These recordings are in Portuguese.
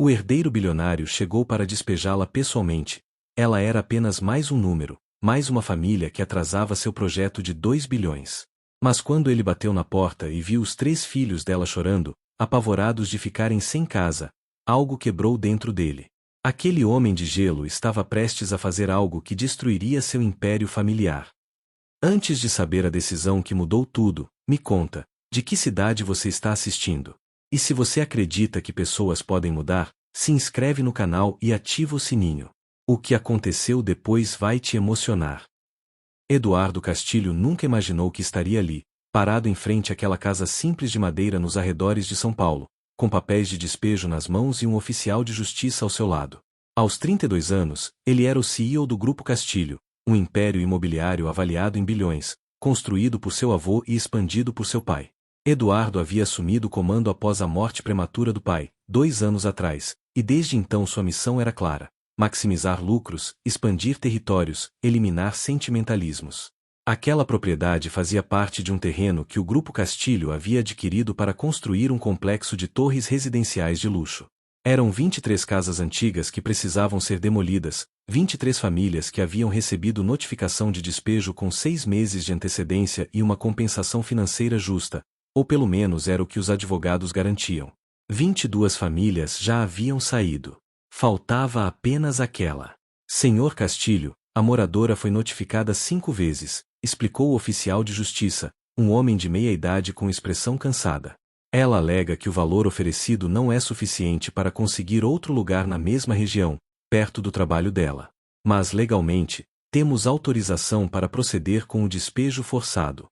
O herdeiro bilionário chegou para despejá-la pessoalmente. Ela era apenas mais um número, mais uma família que atrasava seu projeto de 2 bilhões. Mas quando ele bateu na porta e viu os 3 filhos dela chorando, apavorados de ficarem sem casa, algo quebrou dentro dele. Aquele homem de gelo estava prestes a fazer algo que destruiria seu império familiar. Antes de saber a decisão que mudou tudo, me conta, de que cidade você está assistindo? E se você acredita que pessoas podem mudar, se inscreve no canal e ativa o sininho. O que aconteceu depois vai te emocionar. Eduardo Castilho nunca imaginou que estaria ali, parado em frente àquela casa simples de madeira nos arredores de São Paulo, com papéis de despejo nas mãos e um oficial de justiça ao seu lado. Aos 32 anos, ele era o CEO do Grupo Castilho, um império imobiliário avaliado em bilhões, construído por seu avô e expandido por seu pai. Eduardo havia assumido o comando após a morte prematura do pai, 2 anos atrás, e desde então sua missão era clara: maximizar lucros, expandir territórios, eliminar sentimentalismos. Aquela propriedade fazia parte de um terreno que o Grupo Castilho havia adquirido para construir um complexo de torres residenciais de luxo. Eram 23 casas antigas que precisavam ser demolidas, 23 famílias que haviam recebido notificação de despejo com 6 meses de antecedência e uma compensação financeira justa, ou pelo menos era o que os advogados garantiam. 22 famílias já haviam saído. Faltava apenas aquela. Senhor Castilho, a moradora foi notificada 5 vezes, explicou o oficial de justiça, um homem de meia idade com expressão cansada. Ela alega que o valor oferecido não é suficiente para conseguir outro lugar na mesma região, perto do trabalho dela. Mas legalmente, temos autorização para proceder com o despejo forçado.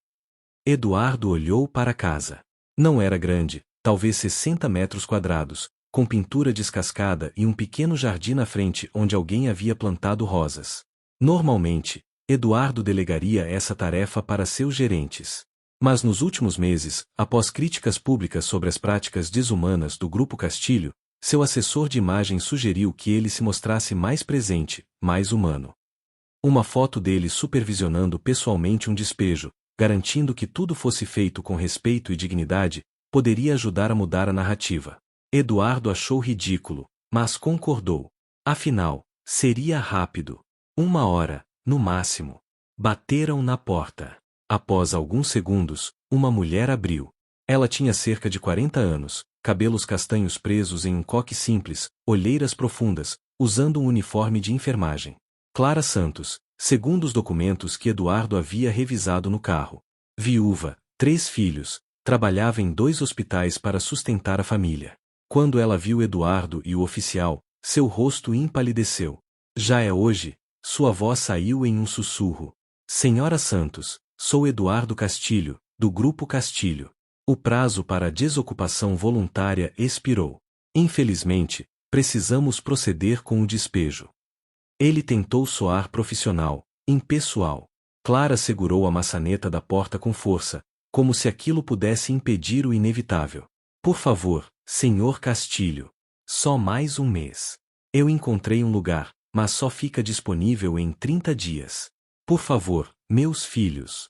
Eduardo olhou para a casa. Não era grande, talvez 60 metros quadrados, com pintura descascada e um pequeno jardim na frente onde alguém havia plantado rosas. Normalmente, Eduardo delegaria essa tarefa para seus gerentes. Mas nos últimos meses, após críticas públicas sobre as práticas desumanas do Grupo Castilho, seu assessor de imagem sugeriu que ele se mostrasse mais presente, mais humano. Uma foto dele supervisionando pessoalmente um despejo, garantindo que tudo fosse feito com respeito e dignidade, poderia ajudar a mudar a narrativa. Eduardo achou ridículo, mas concordou. Afinal, seria rápido. 1 hora, no máximo. Bateram na porta. Após alguns segundos, uma mulher abriu. Ela tinha cerca de 40 anos, cabelos castanhos presos em um coque simples, olheiras profundas, usando um uniforme de enfermagem. Clara Santos, segundo os documentos que Eduardo havia revisado no carro. Viúva, 3 filhos, trabalhava em 2 hospitais para sustentar a família. Quando ela viu Eduardo e o oficial, seu rosto empalideceu. Já é hoje? Sua voz saiu em um sussurro. Senhora Santos, sou Eduardo Castilho, do Grupo Castilho. O prazo para a desocupação voluntária expirou. Infelizmente, precisamos proceder com o despejo. Ele tentou soar profissional, impessoal. Clara segurou a maçaneta da porta com força, como se aquilo pudesse impedir o inevitável. Por favor, senhor Castilho. Só mais um mês. Eu encontrei um lugar, mas só fica disponível em 30 dias. Por favor, meus filhos.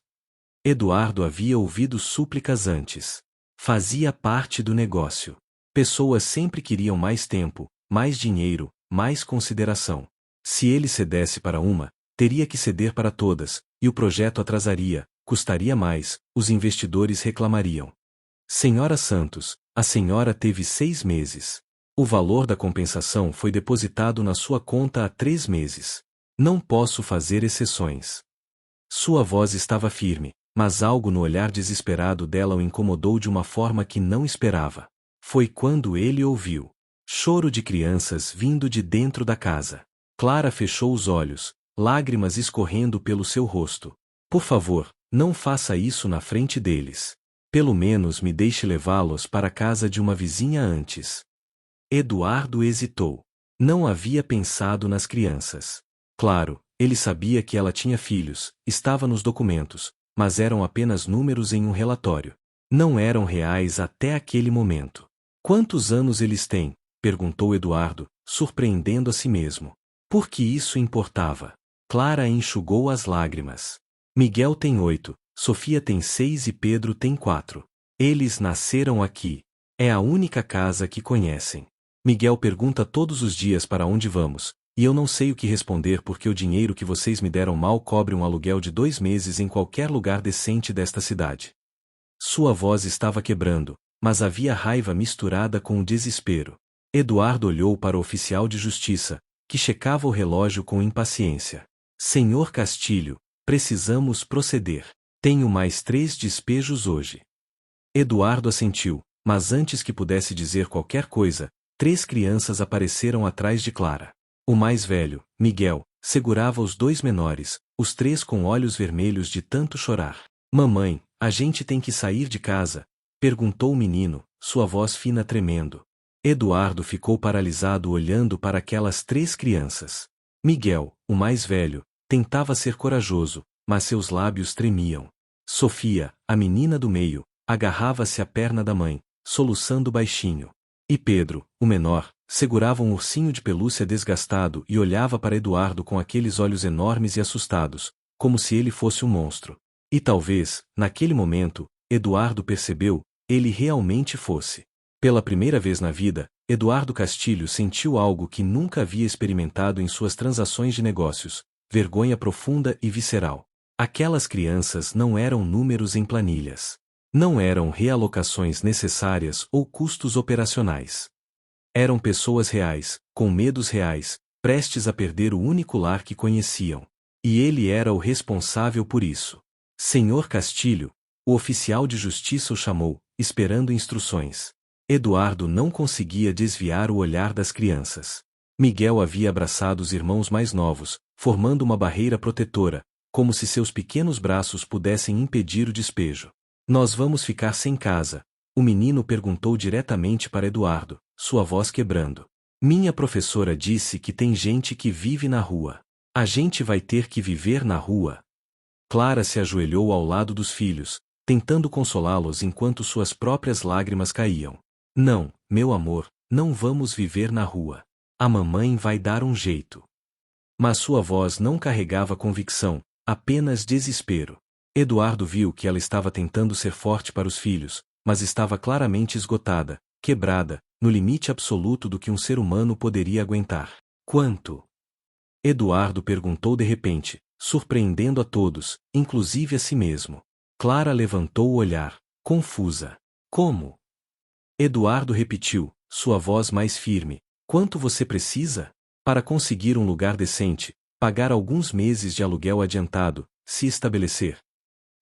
Eduardo havia ouvido súplicas antes. Fazia parte do negócio. Pessoas sempre queriam mais tempo, mais dinheiro, mais consideração. Se ele cedesse para uma, teria que ceder para todas, e o projeto atrasaria, custaria mais, os investidores reclamariam. Senhora Santos, a senhora teve 6 meses. O valor da compensação foi depositado na sua conta há 3 meses. Não posso fazer exceções. Sua voz estava firme, mas algo no olhar desesperado dela o incomodou de uma forma que não esperava. Foi quando ele ouviu choro de crianças vindo de dentro da casa. Clara fechou os olhos, lágrimas escorrendo pelo seu rosto. Por favor, não faça isso na frente deles. Pelo menos me deixe levá-los para a casa de uma vizinha antes. Eduardo hesitou. Não havia pensado nas crianças. Claro, ele sabia que ela tinha filhos, estava nos documentos, mas eram apenas números em um relatório. Não eram reais até aquele momento. Quantos anos eles têm? Perguntou Eduardo, surpreendendo a si mesmo. Por que isso importava? Clara enxugou as lágrimas. Miguel tem 8, Sofia tem 6 e Pedro tem 4. Eles nasceram aqui. É a única casa que conhecem. Miguel pergunta todos os dias para onde vamos, e eu não sei o que responder porque o dinheiro que vocês me deram mal cobre um aluguel de 2 meses em qualquer lugar decente desta cidade. Sua voz estava quebrando, mas havia raiva misturada com o desespero. Eduardo olhou para o oficial de justiça, que checava o relógio com impaciência. Senhor Castilho, precisamos proceder. Tenho mais 3 despejos hoje. Eduardo assentiu, mas antes que pudesse dizer qualquer coisa, 3 crianças apareceram atrás de Clara. O mais velho, Miguel, segurava os 2 menores, os 3 com olhos vermelhos de tanto chorar. Mamãe, a gente tem que sair de casa? Perguntou o menino, sua voz fina tremendo. Eduardo ficou paralisado olhando para aquelas 3 crianças. Miguel, o mais velho, tentava ser corajoso, mas seus lábios tremiam. Sofia, a menina do meio, agarrava-se à perna da mãe, soluçando baixinho. E Pedro, o menor, segurava um ursinho de pelúcia desgastado e olhava para Eduardo com aqueles olhos enormes e assustados, como se ele fosse um monstro. E talvez, naquele momento, Eduardo percebeu, ele realmente fosse. Pela primeira vez na vida, Eduardo Castilho sentiu algo que nunca havia experimentado em suas transações de negócios: vergonha profunda e visceral. Aquelas crianças não eram números em planilhas. Não eram realocações necessárias ou custos operacionais. Eram pessoas reais, com medos reais, prestes a perder o único lar que conheciam. E ele era o responsável por isso. Senhor Castilho, o oficial de justiça o chamou, esperando instruções. Eduardo não conseguia desviar o olhar das crianças. Miguel havia abraçado os irmãos mais novos, formando uma barreira protetora, como se seus pequenos braços pudessem impedir o despejo. Nós vamos ficar sem casa, o menino perguntou diretamente para Eduardo, sua voz quebrando. Minha professora disse que tem gente que vive na rua. A gente vai ter que viver na rua. Clara se ajoelhou ao lado dos filhos, tentando consolá-los enquanto suas próprias lágrimas caíam. Não, meu amor, não vamos viver na rua. A mamãe vai dar um jeito. Mas sua voz não carregava convicção, apenas desespero. Eduardo viu que ela estava tentando ser forte para os filhos, mas estava claramente esgotada, quebrada, no limite absoluto do que um ser humano poderia aguentar. Quanto? Eduardo perguntou de repente, surpreendendo a todos, inclusive a si mesmo. Clara levantou o olhar, confusa. Como? Eduardo repetiu, sua voz mais firme. Quanto você precisa? Para conseguir um lugar decente, pagar alguns meses de aluguel adiantado, se estabelecer.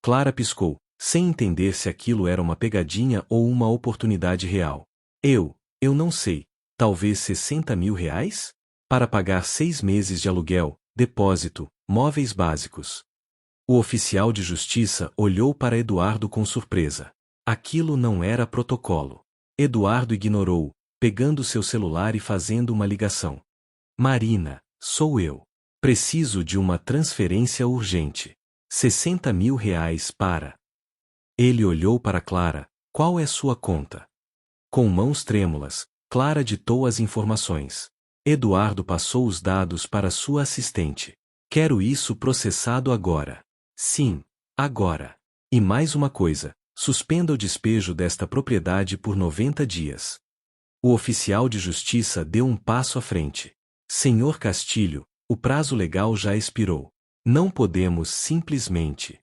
Clara piscou, sem entender se aquilo era uma pegadinha ou uma oportunidade real. Eu não sei, talvez 60 mil reais? Para pagar 6 meses de aluguel, depósito, móveis básicos. O oficial de justiça olhou para Eduardo com surpresa. Aquilo não era protocolo. Eduardo ignorou, pegando seu celular e fazendo uma ligação. Marina, sou eu. Preciso de uma transferência urgente. 60 mil reais para... Ele olhou para Clara. Qual é sua conta? Com mãos trêmulas, Clara ditou as informações. Eduardo passou os dados para sua assistente. Quero isso processado agora. Sim, agora. E mais uma coisa, suspenda o despejo desta propriedade por 90 dias. O oficial de justiça deu um passo à frente. Senhor Castilho, o prazo legal já expirou. Não podemos simplesmente...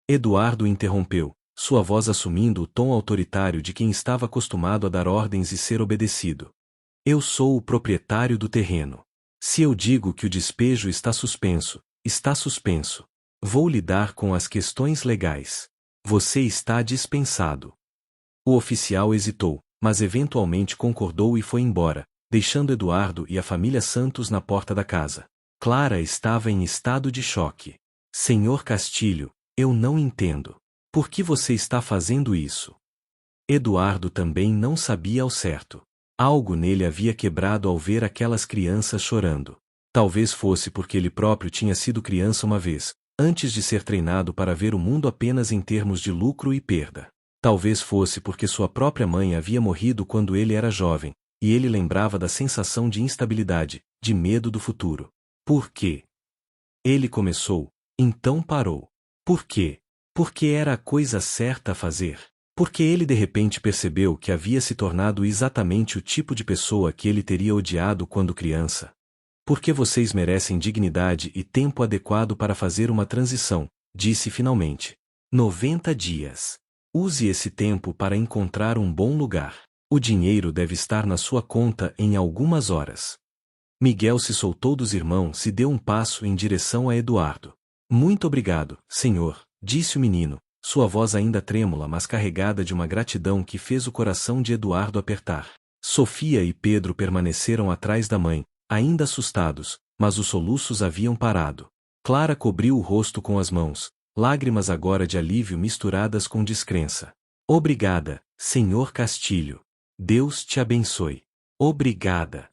Eduardo interrompeu, sua voz assumindo o tom autoritário de quem estava acostumado a dar ordens e ser obedecido. Eu sou o proprietário do terreno. Se eu digo que o despejo está suspenso, está suspenso. Vou lidar com as questões legais. Você está dispensado. O oficial hesitou, mas eventualmente concordou e foi embora, deixando Eduardo e a família Santos na porta da casa. Clara estava em estado de choque. Senhor Castilho, eu não entendo. Por que você está fazendo isso? Eduardo também não sabia ao certo. Algo nele havia quebrado ao ver aquelas crianças chorando. Talvez fosse porque ele próprio tinha sido criança uma vez, antes de ser treinado para ver o mundo apenas em termos de lucro e perda. Talvez fosse porque sua própria mãe havia morrido quando ele era jovem, e ele lembrava da sensação de instabilidade, de medo do futuro. Por quê? Ele começou, então parou. Por quê? Porque era a coisa certa a fazer. Porque ele de repente percebeu que havia se tornado exatamente o tipo de pessoa que ele teria odiado quando criança. Porque vocês merecem dignidade e tempo adequado para fazer uma transição, disse finalmente. 90 dias. Use esse tempo para encontrar um bom lugar. O dinheiro deve estar na sua conta em algumas horas. Miguel se soltou dos irmãos e deu um passo em direção a Eduardo. Muito obrigado, senhor, disse o menino, sua voz ainda trêmula mas carregada de uma gratidão que fez o coração de Eduardo apertar. Sofia e Pedro permaneceram atrás da mãe, ainda assustados, mas os soluços haviam parado. Clara cobriu o rosto com as mãos, lágrimas agora de alívio misturadas com descrença. Obrigada, senhor Castilho. Deus te abençoe. Obrigada.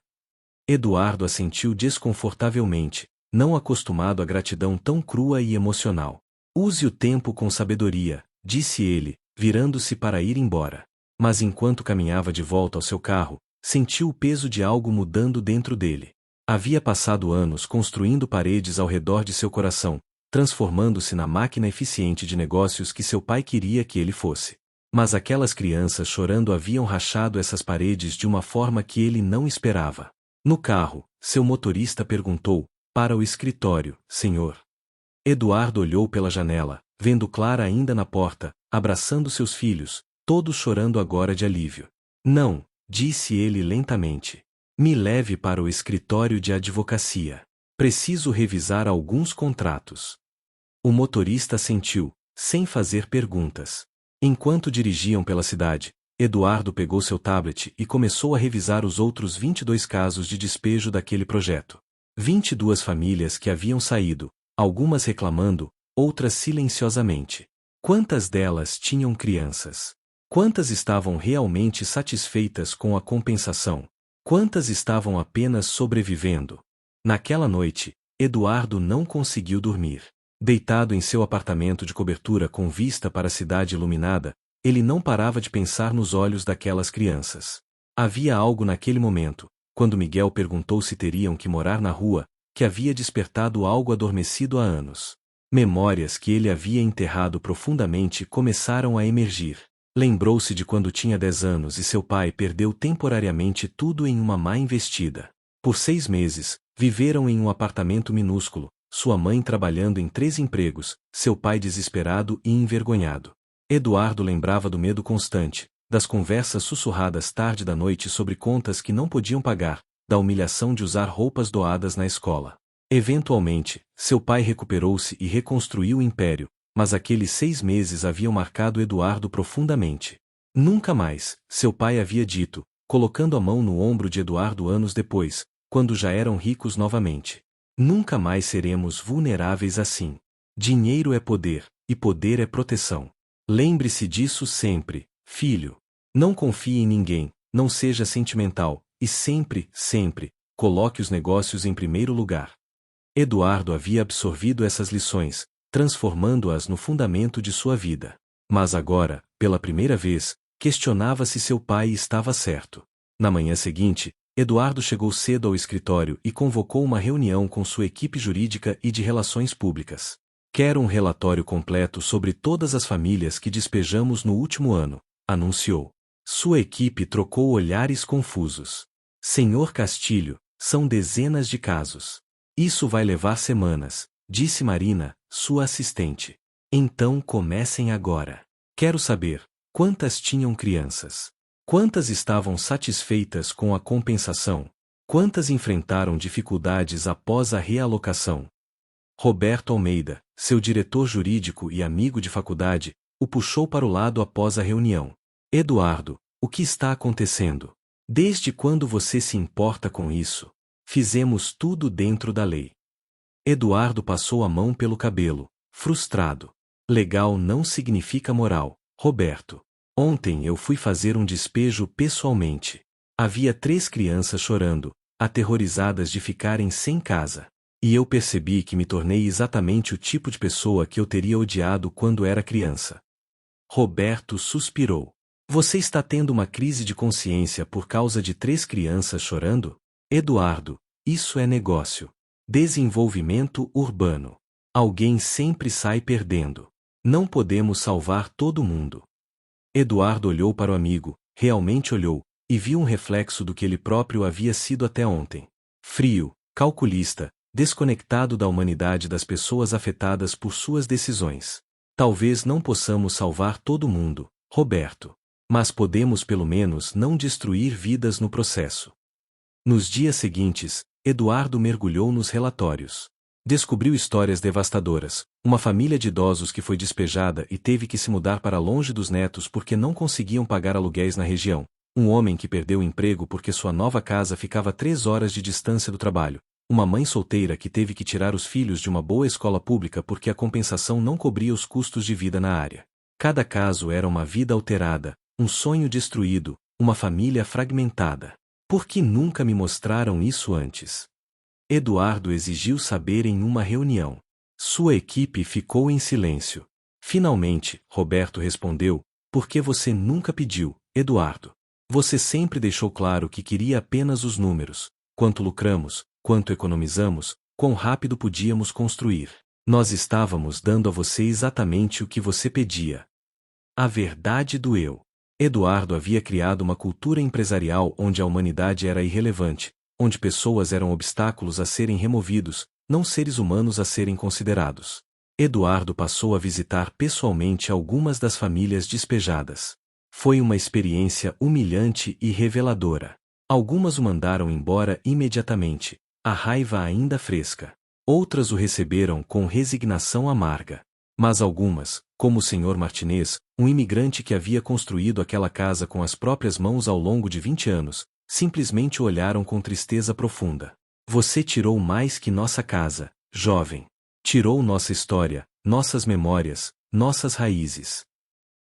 Eduardo assentiu desconfortavelmente, não acostumado à gratidão tão crua e emocional. Use o tempo com sabedoria, disse ele, virando-se para ir embora. Mas enquanto caminhava de volta ao seu carro, sentiu o peso de algo mudando dentro dele. Havia passado anos construindo paredes ao redor de seu coração, transformando-se na máquina eficiente de negócios que seu pai queria que ele fosse. Mas aquelas crianças chorando haviam rachado essas paredes de uma forma que ele não esperava. No carro, seu motorista perguntou, para o escritório, senhor. Eduardo olhou pela janela, vendo Clara ainda na porta, abraçando seus filhos, todos chorando agora de alívio. Não, disse ele lentamente. Me leve para o escritório de advocacia. Preciso revisar alguns contratos. O motorista assentiu, sem fazer perguntas. Enquanto dirigiam pela cidade, Eduardo pegou seu tablet e começou a revisar os outros 22 casos de despejo daquele projeto. 22 famílias que haviam saído, algumas reclamando, outras silenciosamente. Quantas delas tinham crianças? Quantas estavam realmente satisfeitas com a compensação? Quantas estavam apenas sobrevivendo? Naquela noite, Eduardo não conseguiu dormir. Deitado em seu apartamento de cobertura com vista para a cidade iluminada, ele não parava de pensar nos olhos daquelas crianças. Havia algo naquele momento, quando Miguel perguntou se teriam que morar na rua, que havia despertado algo adormecido há anos. Memórias que ele havia enterrado profundamente começaram a emergir. Lembrou-se de quando tinha 10 anos e seu pai perdeu temporariamente tudo em uma má investida. Por 6 meses, viveram em um apartamento minúsculo, sua mãe trabalhando em 3 empregos, seu pai desesperado e envergonhado. Eduardo lembrava do medo constante, das conversas sussurradas tarde da noite sobre contas que não podiam pagar, da humilhação de usar roupas doadas na escola. Eventualmente, seu pai recuperou-se e reconstruiu o império, mas aqueles 6 meses haviam marcado Eduardo profundamente. Nunca mais, seu pai havia dito, colocando a mão no ombro de Eduardo anos depois, quando já eram ricos novamente. Nunca mais seremos vulneráveis assim. Dinheiro é poder, e poder é proteção. Lembre-se disso sempre, filho. Não confie em ninguém, não seja sentimental, e sempre, sempre, coloque os negócios em primeiro lugar. Eduardo havia absorvido essas lições, transformando-as no fundamento de sua vida. Mas agora, pela primeira vez, questionava se seu pai estava certo. Na manhã seguinte, Eduardo chegou cedo ao escritório e convocou uma reunião com sua equipe jurídica e de relações públicas. Quero um relatório completo sobre todas as famílias que despejamos no último ano, anunciou. Sua equipe trocou olhares confusos. Senhor Castilho, são dezenas de casos. Isso vai levar semanas, disse Marina, sua assistente. Então comecem agora. Quero saber, quantas tinham crianças? Quantas estavam satisfeitas com a compensação? Quantas enfrentaram dificuldades após a realocação? Roberto Almeida, seu diretor jurídico e amigo de faculdade, o puxou para o lado após a reunião. Eduardo, o que está acontecendo? Desde quando você se importa com isso? Fizemos tudo dentro da lei. Eduardo passou a mão pelo cabelo, frustrado. Legal não significa moral, Roberto. Ontem eu fui fazer um despejo pessoalmente. Havia 3 crianças chorando, aterrorizadas de ficarem sem casa. E eu percebi que me tornei exatamente o tipo de pessoa que eu teria odiado quando era criança. Roberto suspirou. Você está tendo uma crise de consciência por causa de 3 crianças chorando? Eduardo, isso é negócio. Desenvolvimento urbano. Alguém sempre sai perdendo. Não podemos salvar todo mundo. Eduardo olhou para o amigo, realmente olhou, e viu um reflexo do que ele próprio havia sido até ontem. Frio, calculista, desconectado da humanidade das pessoas afetadas por suas decisões. Talvez não possamos salvar todo mundo, Roberto. Mas podemos pelo menos não destruir vidas no processo. Nos dias seguintes, Eduardo mergulhou nos relatórios. Descobriu histórias devastadoras, uma família de idosos que foi despejada e teve que se mudar para longe dos netos porque não conseguiam pagar aluguéis na região, um homem que perdeu o emprego porque sua nova casa ficava a 3 horas de distância do trabalho, uma mãe solteira que teve que tirar os filhos de uma boa escola pública porque a compensação não cobria os custos de vida na área. Cada caso era uma vida alterada, um sonho destruído, uma família fragmentada. Por que nunca me mostraram isso antes? Eduardo exigiu saber em uma reunião. Sua equipe ficou em silêncio. Finalmente, Roberto respondeu, porque você nunca pediu, Eduardo. Você sempre deixou claro que queria apenas os números, quanto lucramos, quanto economizamos, quão rápido podíamos construir. Nós estávamos dando a você exatamente o que você pedia. A verdade doeu. Eduardo havia criado uma cultura empresarial onde a humanidade era irrelevante, onde pessoas eram obstáculos a serem removidos, não seres humanos a serem considerados. Eduardo passou a visitar pessoalmente algumas das famílias despejadas. Foi uma experiência humilhante e reveladora. Algumas o mandaram embora imediatamente, a raiva ainda fresca. Outras o receberam com resignação amarga. Mas algumas, como o Sr. Martinez, um imigrante que havia construído aquela casa com as próprias mãos ao longo de 20 anos, simplesmente o olharam com tristeza profunda. Você tirou mais que nossa casa, jovem. Tirou nossa história, nossas memórias, nossas raízes.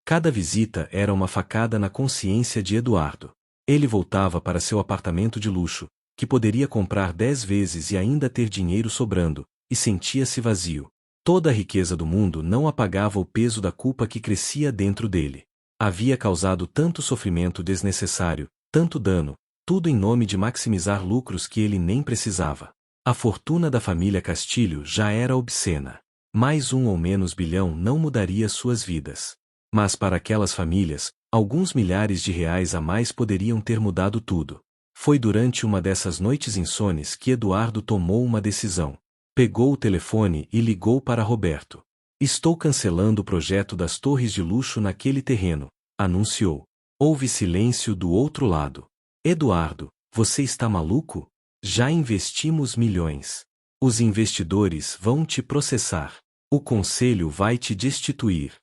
Cada visita era uma facada na consciência de Eduardo. Ele voltava para seu apartamento de luxo, que poderia comprar 10 vezes e ainda ter dinheiro sobrando, e sentia-se vazio. Toda a riqueza do mundo não apagava o peso da culpa que crescia dentro dele. Havia causado tanto sofrimento desnecessário, tanto dano, tudo em nome de maximizar lucros que ele nem precisava. A fortuna da família Castilho já era obscena. Mais um ou menos bilhão não mudaria suas vidas. Mas para aquelas famílias, alguns milhares de reais a mais poderiam ter mudado tudo. Foi durante uma dessas noites insones que Eduardo tomou uma decisão. Pegou o telefone e ligou para Roberto. Estou cancelando o projeto das torres de luxo naquele terreno, anunciou. Houve silêncio do outro lado. Eduardo, você está maluco? Já investimos milhões. Os investidores vão te processar. O conselho vai te destituir.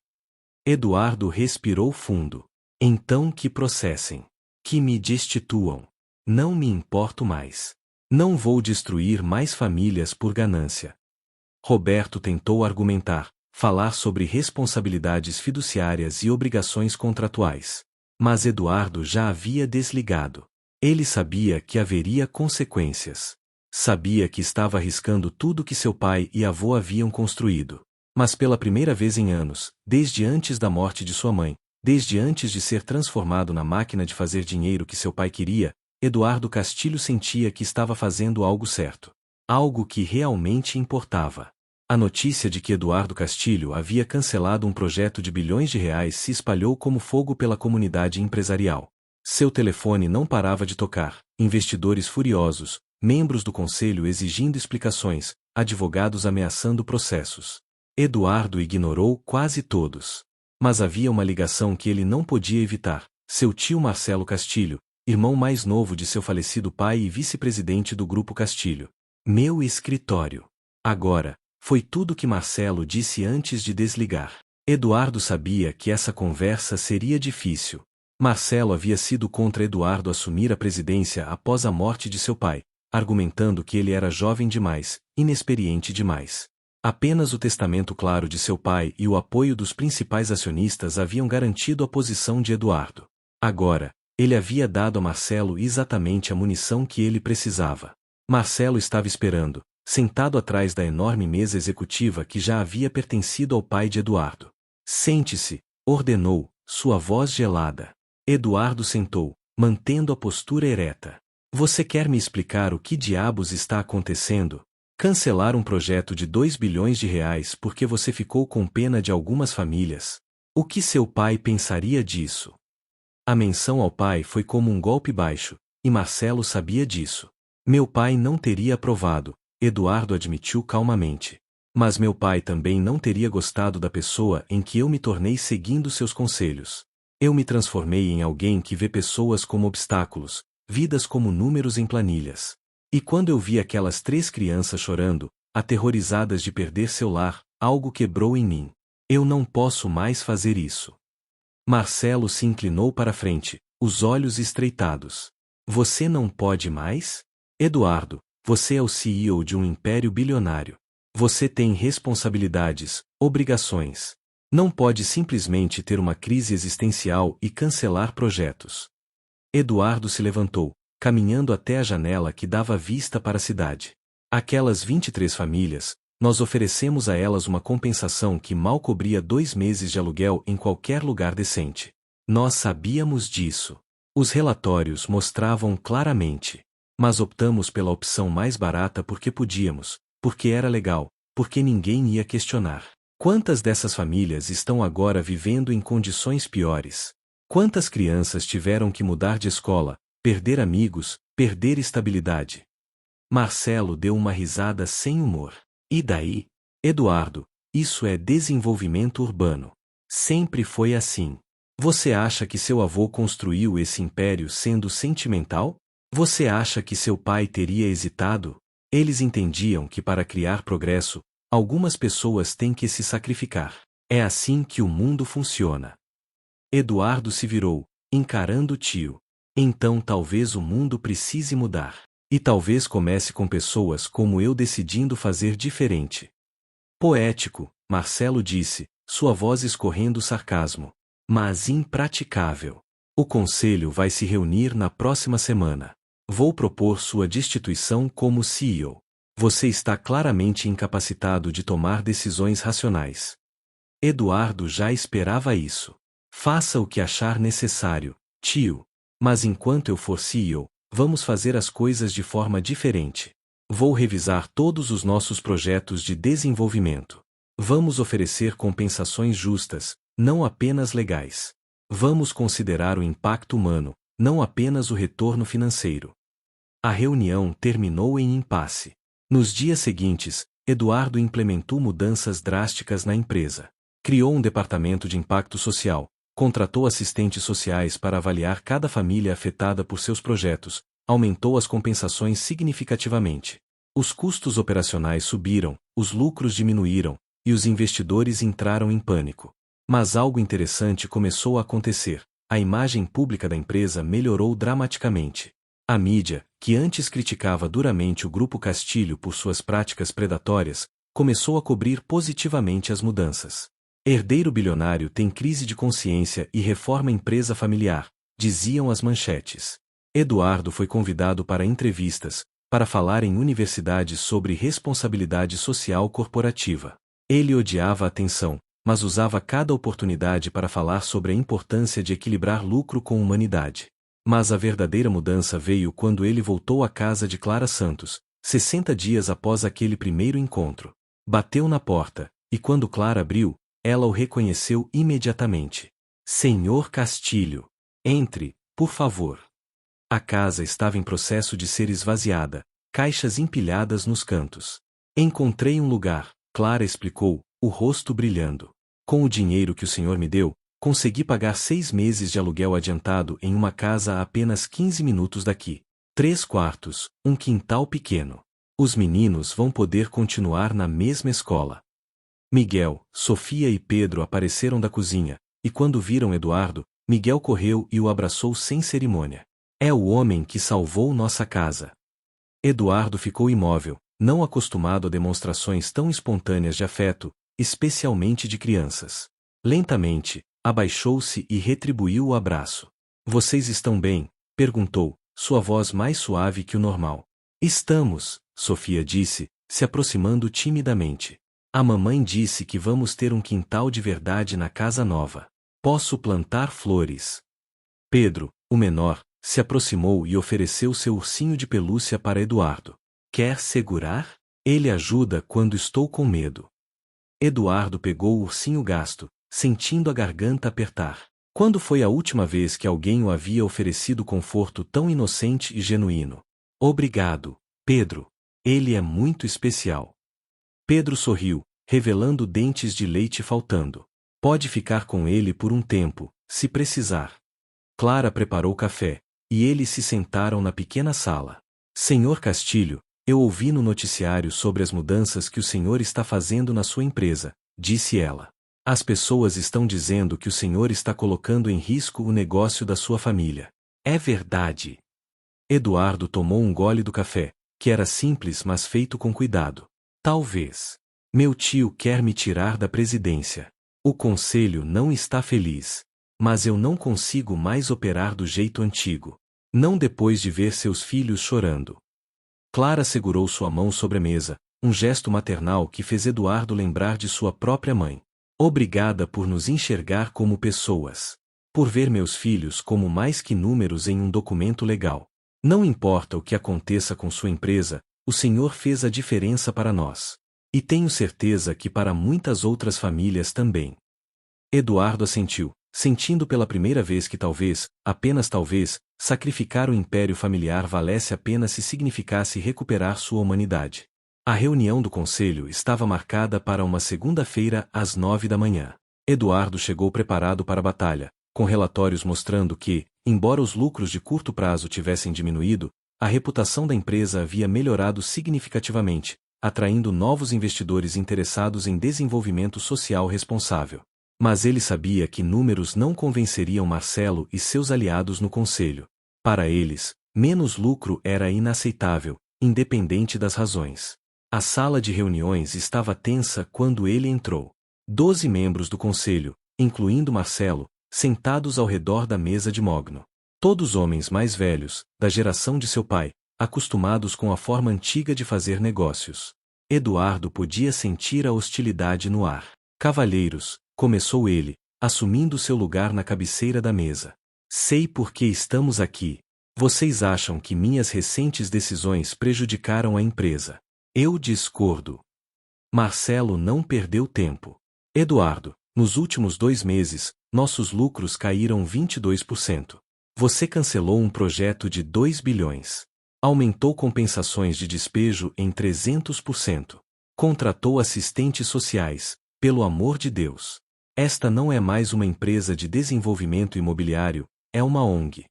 Eduardo respirou fundo. Então que processem. Que me destituam. Não me importo mais. Não vou destruir mais famílias por ganância. Roberto tentou argumentar, falar sobre responsabilidades fiduciárias e obrigações contratuais. Mas Eduardo já havia desligado. Ele sabia que haveria consequências. Sabia que estava arriscando tudo que seu pai e avô haviam construído. Mas pela primeira vez em anos, desde antes da morte de sua mãe, desde antes de ser transformado na máquina de fazer dinheiro que seu pai queria, Eduardo Castilho sentia que estava fazendo algo certo. Algo que realmente importava. A notícia de que Eduardo Castilho havia cancelado um projeto de bilhões de reais se espalhou como fogo pela comunidade empresarial. Seu telefone não parava de tocar, investidores furiosos, membros do conselho exigindo explicações, advogados ameaçando processos. Eduardo ignorou quase todos. Mas havia uma ligação que ele não podia evitar. Seu tio Marcelo Castilho, irmão mais novo de seu falecido pai e vice-presidente do Grupo Castilho. Meu escritório. Agora, foi tudo que Marcelo disse antes de desligar. Eduardo sabia que essa conversa seria difícil. Marcelo havia sido contra Eduardo assumir a presidência após a morte de seu pai, argumentando que ele era jovem demais, inexperiente demais. Apenas o testamento claro de seu pai e o apoio dos principais acionistas haviam garantido a posição de Eduardo. Agora, ele havia dado a Marcelo exatamente a munição que ele precisava. Marcelo estava esperando, sentado atrás da enorme mesa executiva que já havia pertencido ao pai de Eduardo. Sente-se, ordenou, sua voz gelada. Eduardo sentou, mantendo a postura ereta. Você quer me explicar o que diabos está acontecendo? Cancelar um projeto de 2 bilhões de reais porque você ficou com pena de algumas famílias? O que seu pai pensaria disso? A menção ao pai foi como um golpe baixo, e Marcelo sabia disso. Meu pai não teria aprovado, Eduardo admitiu calmamente. Mas meu pai também não teria gostado da pessoa em que eu me tornei seguindo seus conselhos. Eu me transformei em alguém que vê pessoas como obstáculos, vidas como números em planilhas. E quando eu vi aquelas 3 crianças chorando, aterrorizadas de perder seu lar, algo quebrou em mim. Eu não posso mais fazer isso. Marcelo se inclinou para frente, os olhos estreitados. Você não pode mais? Eduardo, você é o CEO de um império bilionário. Você tem responsabilidades, obrigações. Não pode simplesmente ter uma crise existencial e cancelar projetos. Eduardo se levantou, caminhando até a janela que dava vista para a cidade. Aquelas 23 famílias, nós oferecemos a elas uma compensação que mal cobria 2 meses de aluguel em qualquer lugar decente. Nós sabíamos disso. Os relatórios mostravam claramente. Mas optamos pela opção mais barata porque podíamos, porque era legal, porque ninguém ia questionar. Quantas dessas famílias estão agora vivendo em condições piores? Quantas crianças tiveram que mudar de escola, perder amigos, perder estabilidade? Marcelo deu uma risada sem humor. E daí? Eduardo, isso é desenvolvimento urbano. Sempre foi assim. Você acha que seu avô construiu esse império sendo sentimental? Você acha que seu pai teria hesitado? Eles entendiam que para criar progresso, algumas pessoas têm que se sacrificar. É assim que o mundo funciona. Eduardo se virou, encarando o tio. Então talvez o mundo precise mudar. E talvez comece com pessoas como eu decidindo fazer diferente. Poético, Marcelo disse, sua voz escorrendo sarcasmo. Mas impraticável. O conselho vai se reunir na próxima semana. Vou propor sua destituição como CEO. Você está claramente incapacitado de tomar decisões racionais. Eduardo já esperava isso. Faça o que achar necessário, tio. Mas enquanto eu for CEO, vamos fazer as coisas de forma diferente. Vou revisar todos os nossos projetos de desenvolvimento. Vamos oferecer compensações justas, não apenas legais. Vamos considerar o impacto humano, não apenas o retorno financeiro. A reunião terminou em impasse. Nos dias seguintes, Eduardo implementou mudanças drásticas na empresa. Criou um departamento de impacto social, contratou assistentes sociais para avaliar cada família afetada por seus projetos, aumentou as compensações significativamente. Os custos operacionais subiram, os lucros diminuíram, e os investidores entraram em pânico. Mas algo interessante começou a acontecer. A imagem pública da empresa melhorou dramaticamente. A mídia, que antes criticava duramente o Grupo Castilho por suas práticas predatórias, começou a cobrir positivamente as mudanças. Herdeiro bilionário tem crise de consciência e reforma empresa familiar, diziam as manchetes. Eduardo foi convidado para entrevistas, para falar em universidades sobre responsabilidade social corporativa. Ele odiava a atenção, mas usava cada oportunidade para falar sobre a importância de equilibrar lucro com humanidade. Mas a verdadeira mudança veio quando ele voltou à casa de Clara Santos, 60 dias após aquele primeiro encontro. Bateu na porta, e quando Clara abriu, ela o reconheceu imediatamente. Senhor Castilho, entre, por favor. A casa estava em processo de ser esvaziada, caixas empilhadas nos cantos. Encontrei um lugar, Clara explicou, o rosto brilhando. Com o dinheiro que o senhor me deu, consegui pagar 6 meses de aluguel adiantado em uma casa a apenas 15 minutos daqui. 3 quartos, um quintal pequeno. Os meninos vão poder continuar na mesma escola. Miguel, Sofia e Pedro apareceram da cozinha, e quando viram Eduardo, Miguel correu e o abraçou sem cerimônia. É o homem que salvou nossa casa. Eduardo ficou imóvel, não acostumado a demonstrações tão espontâneas de afeto, especialmente de crianças. Lentamente, abaixou-se e retribuiu o abraço. Vocês estão bem? Perguntou, sua voz mais suave que o normal. Estamos, Sofia disse, se aproximando timidamente. A mamãe disse que vamos ter um quintal de verdade na casa nova. Posso plantar flores. Pedro, o menor, se aproximou e ofereceu seu ursinho de pelúcia para Eduardo. Quer segurar? Ele ajuda quando estou com medo. Eduardo pegou o ursinho gasto, sentindo a garganta apertar. Quando foi a última vez que alguém o havia oferecido conforto tão inocente e genuíno? Obrigado, Pedro. Ele é muito especial. Pedro sorriu, revelando dentes de leite faltando. Pode ficar com ele por um tempo, se precisar. Clara preparou café, e eles se sentaram na pequena sala. Senhor Castilho, eu ouvi no noticiário sobre as mudanças que o senhor está fazendo na sua empresa, disse ela. As pessoas estão dizendo que o senhor está colocando em risco o negócio da sua família. É verdade. Eduardo tomou um gole do café, que era simples mas feito com cuidado. Talvez. Meu tio quer me tirar da presidência. O conselho não está feliz. Mas eu não consigo mais operar do jeito antigo. Não depois de ver seus filhos chorando. Clara segurou sua mão sobre a mesa, um gesto maternal que fez Eduardo lembrar de sua própria mãe. Obrigada por nos enxergar como pessoas. Por ver meus filhos como mais que números em um documento legal. Não importa o que aconteça com sua empresa, o Senhor fez a diferença para nós. E tenho certeza que para muitas outras famílias também. Eduardo assentiu, sentindo pela primeira vez que talvez, apenas talvez, sacrificar o império familiar valesse a pena se significasse recuperar sua humanidade. A reunião do conselho estava marcada para uma segunda-feira às 9 da manhã. Eduardo chegou preparado para a batalha, com relatórios mostrando que, embora os lucros de curto prazo tivessem diminuído, a reputação da empresa havia melhorado significativamente, atraindo novos investidores interessados em desenvolvimento social responsável. Mas ele sabia que números não convenceriam Marcelo e seus aliados no conselho. Para eles, menos lucro era inaceitável, independente das razões. A sala de reuniões estava tensa quando ele entrou. 12 membros do conselho, incluindo Marcelo, sentados ao redor da mesa de mogno. Todos homens mais velhos, da geração de seu pai, acostumados com a forma antiga de fazer negócios. Eduardo podia sentir a hostilidade no ar. Cavalheiros, começou ele, assumindo seu lugar na cabeceira da mesa. Sei por que estamos aqui. Vocês acham que minhas recentes decisões prejudicaram a empresa. Eu discordo. Marcelo não perdeu tempo. Eduardo, nos últimos 2 meses, nossos lucros caíram 22%. Você cancelou um projeto de 2 bilhões. Aumentou compensações de despejo em 300%. Contratou assistentes sociais, pelo amor de Deus. Esta não é mais uma empresa de desenvolvimento imobiliário, é uma ONG.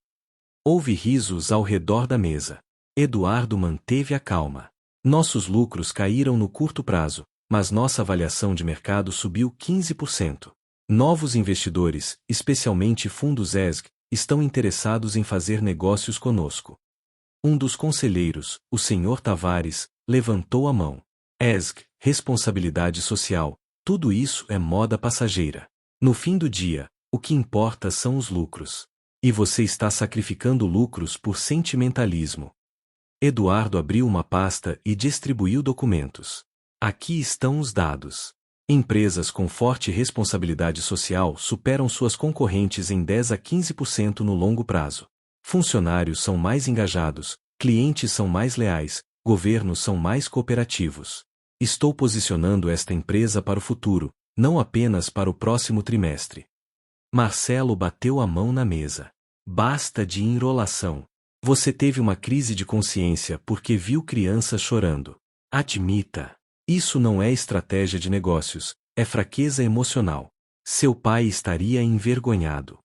Houve risos ao redor da mesa. Eduardo manteve a calma. Nossos lucros caíram no curto prazo, mas nossa avaliação de mercado subiu 15%. Novos investidores, especialmente fundos ESG, estão interessados em fazer negócios conosco. Um dos conselheiros, o Sr. Tavares, levantou a mão. ESG, responsabilidade social, tudo isso é moda passageira. No fim do dia, o que importa são os lucros. E você está sacrificando lucros por sentimentalismo. Eduardo abriu uma pasta e distribuiu documentos. Aqui estão os dados. Empresas com forte responsabilidade social superam suas concorrentes em 10 a 15% no longo prazo. Funcionários são mais engajados, clientes são mais leais, governos são mais cooperativos. Estou posicionando esta empresa para o futuro, não apenas para o próximo trimestre. Marcelo bateu a mão na mesa. Basta de enrolação. Você teve uma crise de consciência porque viu crianças chorando. Admita. Isso não é estratégia de negócios, é fraqueza emocional. Seu pai estaria envergonhado.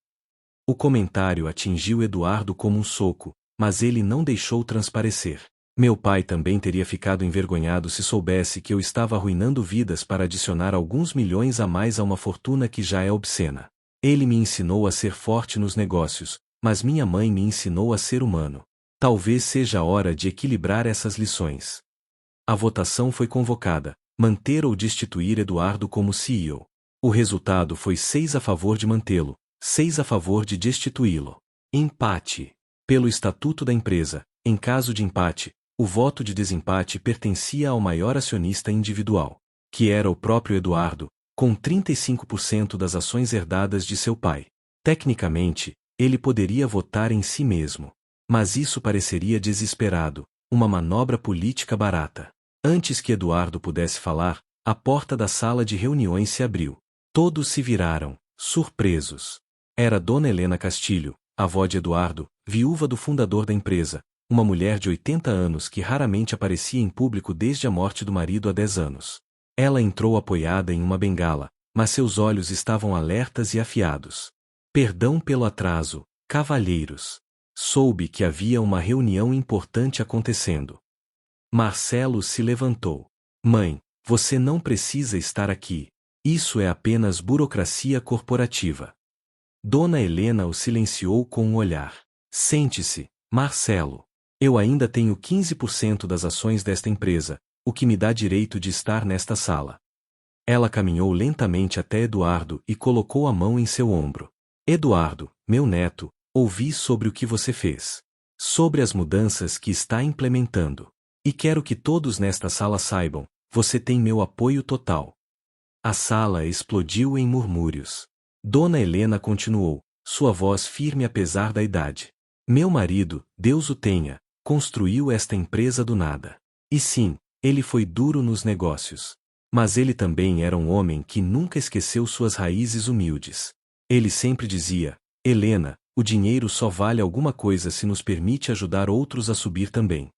O comentário atingiu Eduardo como um soco, mas ele não deixou transparecer. Meu pai também teria ficado envergonhado se soubesse que eu estava arruinando vidas para adicionar alguns milhões a mais a uma fortuna que já é obscena. Ele me ensinou a ser forte nos negócios, mas minha mãe me ensinou a ser humano. Talvez seja a hora de equilibrar essas lições. A votação foi convocada, manter ou destituir Eduardo como CEO. O resultado foi 6 a favor de mantê-lo, 6 a favor de destituí-lo. Empate. Pelo estatuto da empresa, em caso de empate, o voto de desempate pertencia ao maior acionista individual, que era o próprio Eduardo, com 35% das ações herdadas de seu pai. Tecnicamente, ele poderia votar em si mesmo. Mas isso pareceria desesperado, uma manobra política barata. Antes que Eduardo pudesse falar, a porta da sala de reuniões se abriu. Todos se viraram, surpresos. Era Dona Helena Castilho, avó de Eduardo, viúva do fundador da empresa, uma mulher de 80 anos que raramente aparecia em público desde a morte do marido há 10 anos. Ela entrou apoiada em uma bengala, mas seus olhos estavam alertas e afiados. Perdão pelo atraso, cavalheiros. Soube que havia uma reunião importante acontecendo. Marcelo se levantou. Mãe, você não precisa estar aqui. Isso é apenas burocracia corporativa. Dona Helena o silenciou com um olhar. Sente-se, Marcelo. Eu ainda tenho 15% das ações desta empresa, o que me dá direito de estar nesta sala. Ela caminhou lentamente até Eduardo e colocou a mão em seu ombro. Eduardo, meu neto, ouvi sobre o que você fez. Sobre as mudanças que está implementando. E quero que todos nesta sala saibam, você tem meu apoio total. A sala explodiu em murmúrios. Dona Helena continuou, sua voz firme apesar da idade. Meu marido, Deus o tenha, construiu esta empresa do nada. E sim, ele foi duro nos negócios. Mas ele também era um homem que nunca esqueceu suas raízes humildes. Ele sempre dizia, Helena, o dinheiro só vale alguma coisa se nos permite ajudar outros a subir também.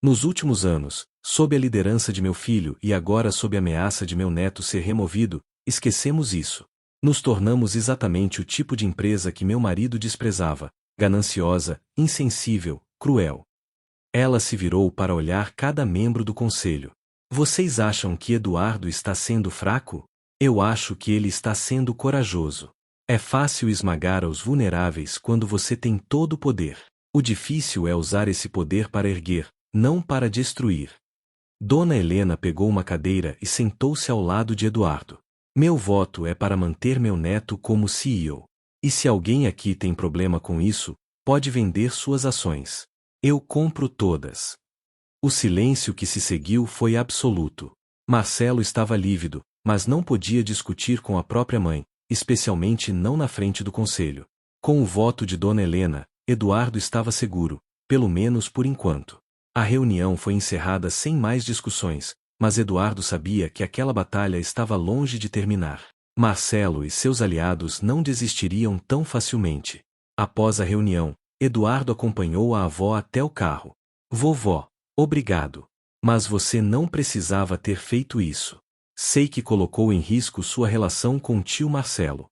Nos últimos anos, sob a liderança de meu filho e agora sob a ameaça de meu neto ser removido, esquecemos isso. Nos tornamos exatamente o tipo de empresa que meu marido desprezava, gananciosa, insensível, cruel. Ela se virou para olhar cada membro do conselho. Vocês acham que Eduardo está sendo fraco? Eu acho que ele está sendo corajoso. É fácil esmagar os vulneráveis quando você tem todo o poder. O difícil é usar esse poder para erguer, não para destruir. Dona Helena pegou uma cadeira e sentou-se ao lado de Eduardo. Meu voto é para manter meu neto como CEO. E se alguém aqui tem problema com isso, pode vender suas ações. Eu compro todas. O silêncio que se seguiu foi absoluto. Marcelo estava lívido, mas não podia discutir com a própria mãe, especialmente não na frente do conselho. Com o voto de Dona Helena, Eduardo estava seguro, pelo menos por enquanto. A reunião foi encerrada sem mais discussões, mas Eduardo sabia que aquela batalha estava longe de terminar. Marcelo e seus aliados não desistiriam tão facilmente. Após a reunião, Eduardo acompanhou a avó até o carro. Vovó, obrigado. Mas você não precisava ter feito isso. Sei que colocou em risco sua relação com o tio Marcelo.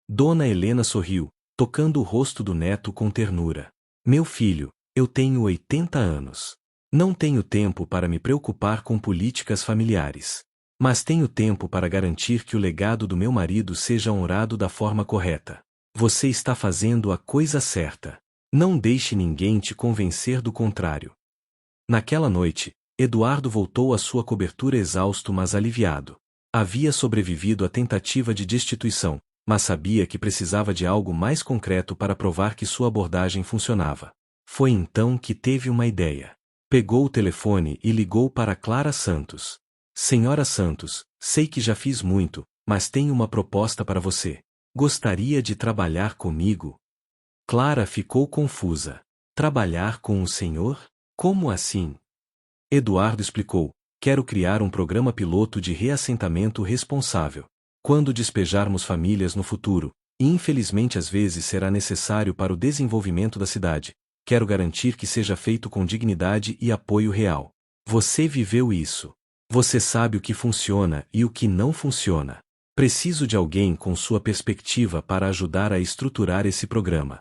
Dona Helena sorriu, tocando o rosto do neto com ternura. Meu filho, eu tenho 80 anos. Não tenho tempo para me preocupar com políticas familiares. Mas tenho tempo para garantir que o legado do meu marido seja honrado da forma correta. Você está fazendo a coisa certa. Não deixe ninguém te convencer do contrário. Naquela noite, Eduardo voltou à sua cobertura exausto mas aliviado. Havia sobrevivido à tentativa de destituição, mas sabia que precisava de algo mais concreto para provar que sua abordagem funcionava. Foi então que teve uma ideia. Pegou o telefone e ligou para Clara Santos. Senhora Santos, sei que já fiz muito, mas tenho uma proposta para você. Gostaria de trabalhar comigo? Clara ficou confusa. Trabalhar com o senhor? Como assim? Eduardo explicou, quero criar um programa piloto de reassentamento responsável. Quando despejarmos famílias no futuro, e infelizmente às vezes será necessário para o desenvolvimento da cidade, quero garantir que seja feito com dignidade e apoio real. Você viveu isso. Você sabe o que funciona e o que não funciona. Preciso de alguém com sua perspectiva para ajudar a estruturar esse programa.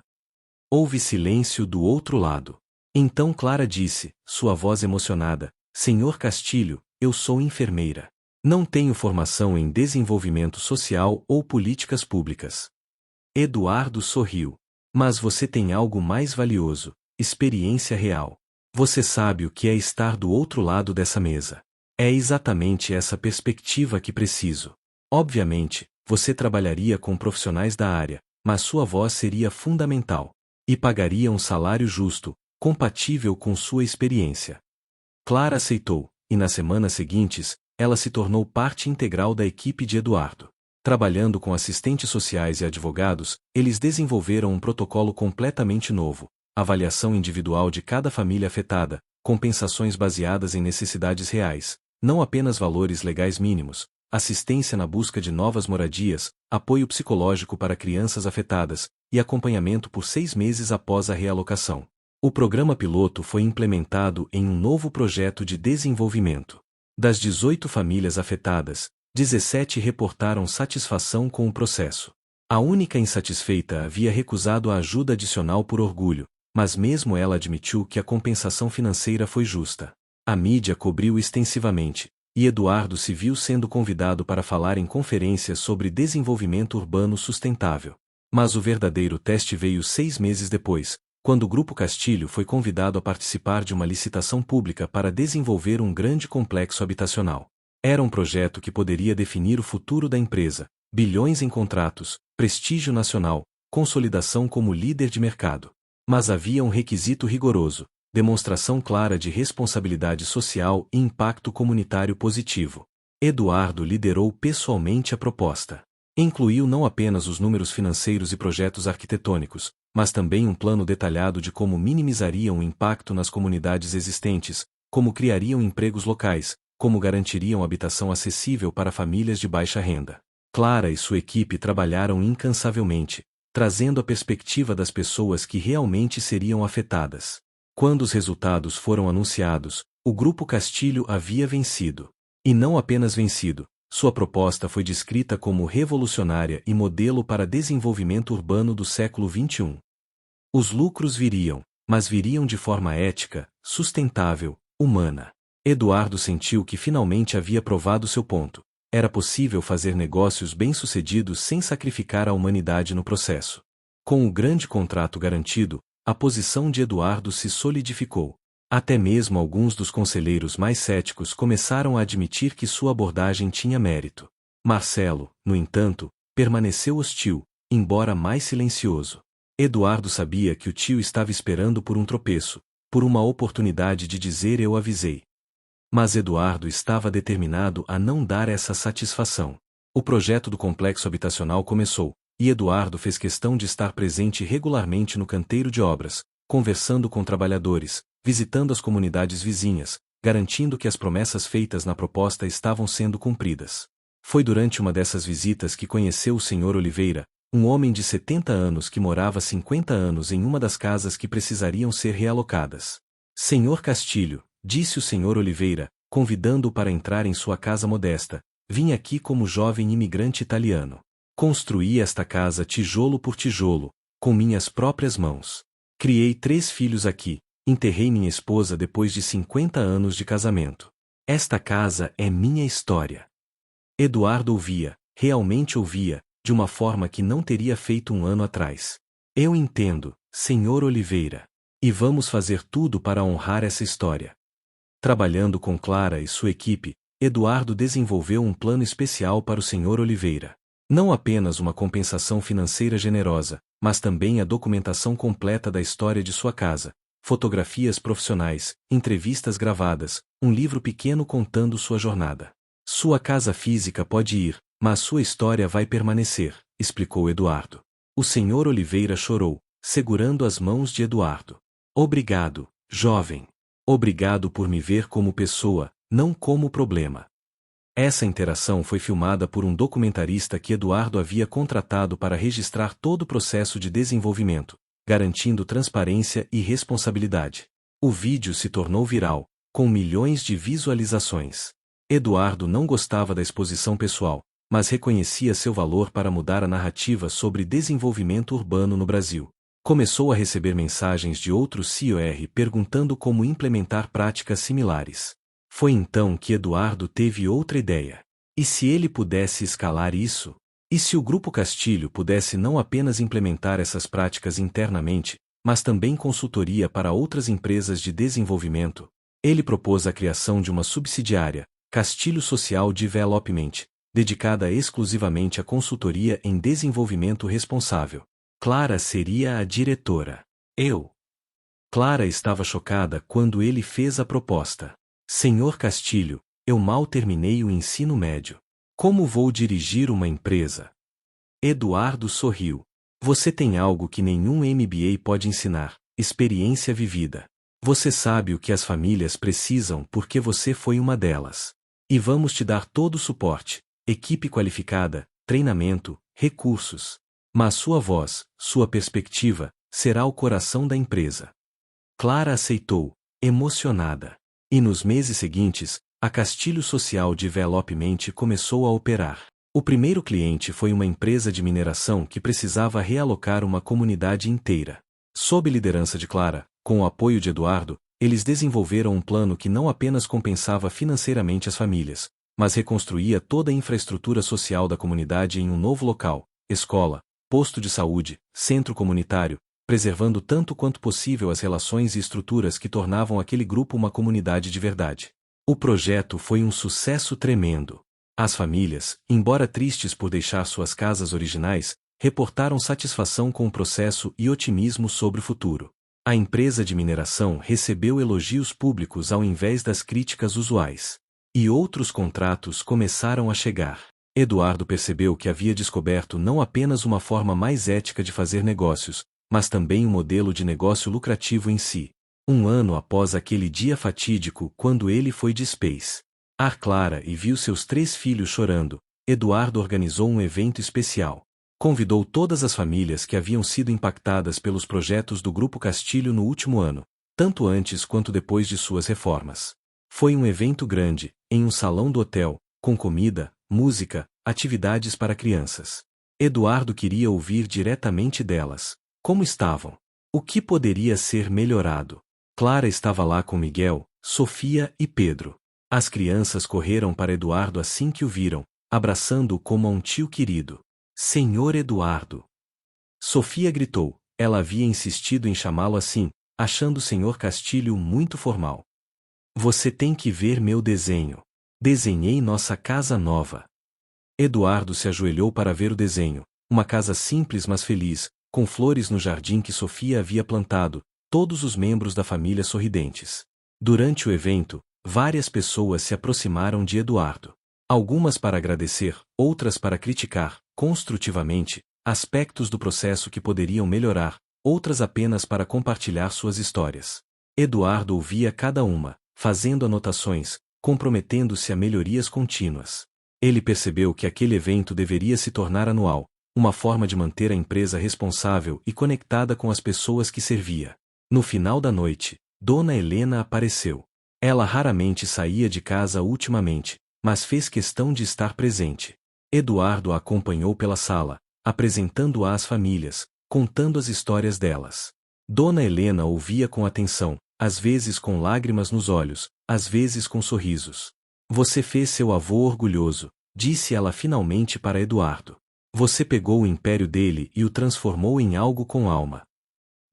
Houve silêncio do outro lado. Então Clara disse, sua voz emocionada, Senhor Castilho, eu sou enfermeira. Não tenho formação em desenvolvimento social ou políticas públicas. Eduardo sorriu. Mas você tem algo mais valioso, experiência real. Você sabe o que é estar do outro lado dessa mesa. É exatamente essa perspectiva que preciso. Obviamente, você trabalharia com profissionais da área, mas sua voz seria fundamental. E pagaria um salário justo, compatível com sua experiência. Clara aceitou, e nas semanas seguintes, ela se tornou parte integral da equipe de Eduardo. Trabalhando com assistentes sociais e advogados, eles desenvolveram um protocolo completamente novo, avaliação individual de cada família afetada, compensações baseadas em necessidades reais, não apenas valores legais mínimos, assistência na busca de novas moradias, apoio psicológico para crianças afetadas e acompanhamento por 6 meses após a realocação. O programa piloto foi implementado em um novo projeto de desenvolvimento. Das 18 famílias afetadas, 17 reportaram satisfação com o processo. A única insatisfeita havia recusado a ajuda adicional por orgulho, mas mesmo ela admitiu que a compensação financeira foi justa. A mídia cobriu extensivamente, e Eduardo se viu sendo convidado para falar em conferências sobre desenvolvimento urbano sustentável. Mas o verdadeiro teste veio 6 meses depois, quando o Grupo Castilho foi convidado a participar de uma licitação pública para desenvolver um grande complexo habitacional. Era um projeto que poderia definir o futuro da empresa, bilhões em contratos, prestígio nacional, consolidação como líder de mercado. Mas havia um requisito rigoroso: demonstração clara de responsabilidade social e impacto comunitário positivo. Eduardo liderou pessoalmente a proposta. Incluiu não apenas os números financeiros e projetos arquitetônicos, mas também um plano detalhado de como minimizariam o impacto nas comunidades existentes, como criariam empregos locais, como garantiriam habitação acessível para famílias de baixa renda. Clara e sua equipe trabalharam incansavelmente, trazendo a perspectiva das pessoas que realmente seriam afetadas. Quando os resultados foram anunciados, o Grupo Castilho havia vencido. E não apenas vencido, sua proposta foi descrita como revolucionária e modelo para desenvolvimento urbano do século XXI. Os lucros viriam, mas viriam de forma ética, sustentável, humana. Eduardo sentiu que finalmente havia provado seu ponto. Era possível fazer negócios bem-sucedidos sem sacrificar a humanidade no processo. Com o grande contrato garantido, a posição de Eduardo se solidificou. Até mesmo alguns dos conselheiros mais céticos começaram a admitir que sua abordagem tinha mérito. Marcelo, no entanto, permaneceu hostil, embora mais silencioso. Eduardo sabia que o tio estava esperando por um tropeço, por uma oportunidade de dizer "eu avisei". Mas Eduardo estava determinado a não dar essa satisfação. O projeto do complexo habitacional começou, e Eduardo fez questão de estar presente regularmente no canteiro de obras, conversando com trabalhadores, visitando as comunidades vizinhas, garantindo que as promessas feitas na proposta estavam sendo cumpridas. Foi durante uma dessas visitas que conheceu o Sr. Oliveira, um homem de 70 anos que morava há 50 anos em uma das casas que precisariam ser realocadas. "Senhor Castilho", disse o Sr. Oliveira, convidando-o para entrar em sua casa modesta, "vim aqui como jovem imigrante italiano. Construí esta casa tijolo por tijolo, com minhas próprias mãos. Criei 3 filhos aqui. Enterrei minha esposa depois de 50 anos de casamento. Esta casa é minha história." Eduardo ouvia, realmente ouvia, de uma forma que não teria feito um ano atrás. "Eu entendo, Sr. Oliveira. E vamos fazer tudo para honrar essa história." Trabalhando com Clara e sua equipe, Eduardo desenvolveu um plano especial para o Sr. Oliveira. Não apenas uma compensação financeira generosa, mas também a documentação completa da história de sua casa. Fotografias profissionais, entrevistas gravadas, um livro pequeno contando sua jornada. "Sua casa física pode ir, mas sua história vai permanecer", explicou Eduardo. O Sr. Oliveira chorou, segurando as mãos de Eduardo. "Obrigado, jovem. Obrigado por me ver como pessoa, não como problema." Essa interação foi filmada por um documentarista que Eduardo havia contratado para registrar todo o processo de desenvolvimento, garantindo transparência e responsabilidade. O vídeo se tornou viral, com milhões de visualizações. Eduardo não gostava da exposição pessoal, mas reconhecia seu valor para mudar a narrativa sobre desenvolvimento urbano no Brasil. Começou a receber mensagens de outros CEOs perguntando como implementar práticas similares. Foi então que Eduardo teve outra ideia. E se ele pudesse escalar isso? E se o Grupo Castilho pudesse não apenas implementar essas práticas internamente, mas também consultoria para outras empresas de desenvolvimento? Ele propôs a criação de uma subsidiária, Castilho Social Development, dedicada exclusivamente à consultoria em desenvolvimento responsável. Clara seria a diretora. Clara estava chocada quando ele fez a proposta. "Senhor Castilho, eu mal terminei o ensino médio. Como vou dirigir uma empresa?" Eduardo sorriu. "Você tem algo que nenhum MBA pode ensinar: experiência vivida. Você sabe o que as famílias precisam porque você foi uma delas. E vamos te dar todo o suporte, equipe qualificada, treinamento, recursos. Mas sua voz, sua perspectiva, será o coração da empresa. Clara aceitou, emocionada. E nos meses seguintes, a Castilho Social Development começou a operar. O primeiro cliente foi uma empresa de mineração que precisava realocar uma comunidade inteira. Sob liderança de Clara, com o apoio de Eduardo, eles desenvolveram um plano que não apenas compensava financeiramente as famílias, mas reconstruía toda a infraestrutura social da comunidade em um novo local, escola, posto de saúde, centro comunitário, preservando tanto quanto possível as relações e estruturas que tornavam aquele grupo uma comunidade de verdade. O projeto foi um sucesso tremendo. As famílias, embora tristes por deixar suas casas originais, reportaram satisfação com o processo e otimismo sobre o futuro. A empresa de mineração recebeu elogios públicos ao invés das críticas usuais. E outros contratos começaram a chegar. Eduardo percebeu que havia descoberto não apenas uma forma mais ética de fazer negócios, mas também um modelo de negócio lucrativo em si. Um ano após aquele dia fatídico quando ele foi de Space Clara e viu seus 3 filhos chorando, Eduardo organizou um evento especial. Convidou todas as famílias que haviam sido impactadas pelos projetos do Grupo Castilho no último ano, tanto antes quanto depois de suas reformas. Foi um evento grande, em um salão do hotel, com comida, música, atividades para crianças. Eduardo queria ouvir diretamente delas. Como estavam? O que poderia ser melhorado? Clara estava lá com Miguel, Sofia e Pedro. As crianças correram para Eduardo assim que o viram, abraçando-o como a um tio querido. Senhor Eduardo! Sofia gritou, ela havia insistido em chamá-lo assim, achando o Senhor Castilho muito formal. Você tem que ver meu desenho. Desenhei nossa casa nova. Eduardo se ajoelhou para ver o desenho, uma casa simples mas feliz, com flores no jardim que Sofia havia plantado, todos os membros da família sorridentes. Durante o evento, várias pessoas se aproximaram de Eduardo. Algumas para agradecer, outras para criticar, construtivamente, aspectos do processo que poderiam melhorar, outras apenas para compartilhar suas histórias. Eduardo ouvia cada uma, fazendo anotações, comprometendo-se a melhorias contínuas. Ele percebeu que aquele evento deveria se tornar anual, uma forma de manter a empresa responsável e conectada com as pessoas que servia. No final da noite, Dona Helena apareceu. Ela raramente saía de casa ultimamente, mas fez questão de estar presente. Eduardo a acompanhou pela sala, apresentando-a às famílias, contando as histórias delas. Dona Helena ouvia com atenção, às vezes com lágrimas nos olhos, às vezes com sorrisos. Você fez seu avô orgulhoso, disse ela finalmente para Eduardo. Você pegou o império dele e o transformou em algo com alma.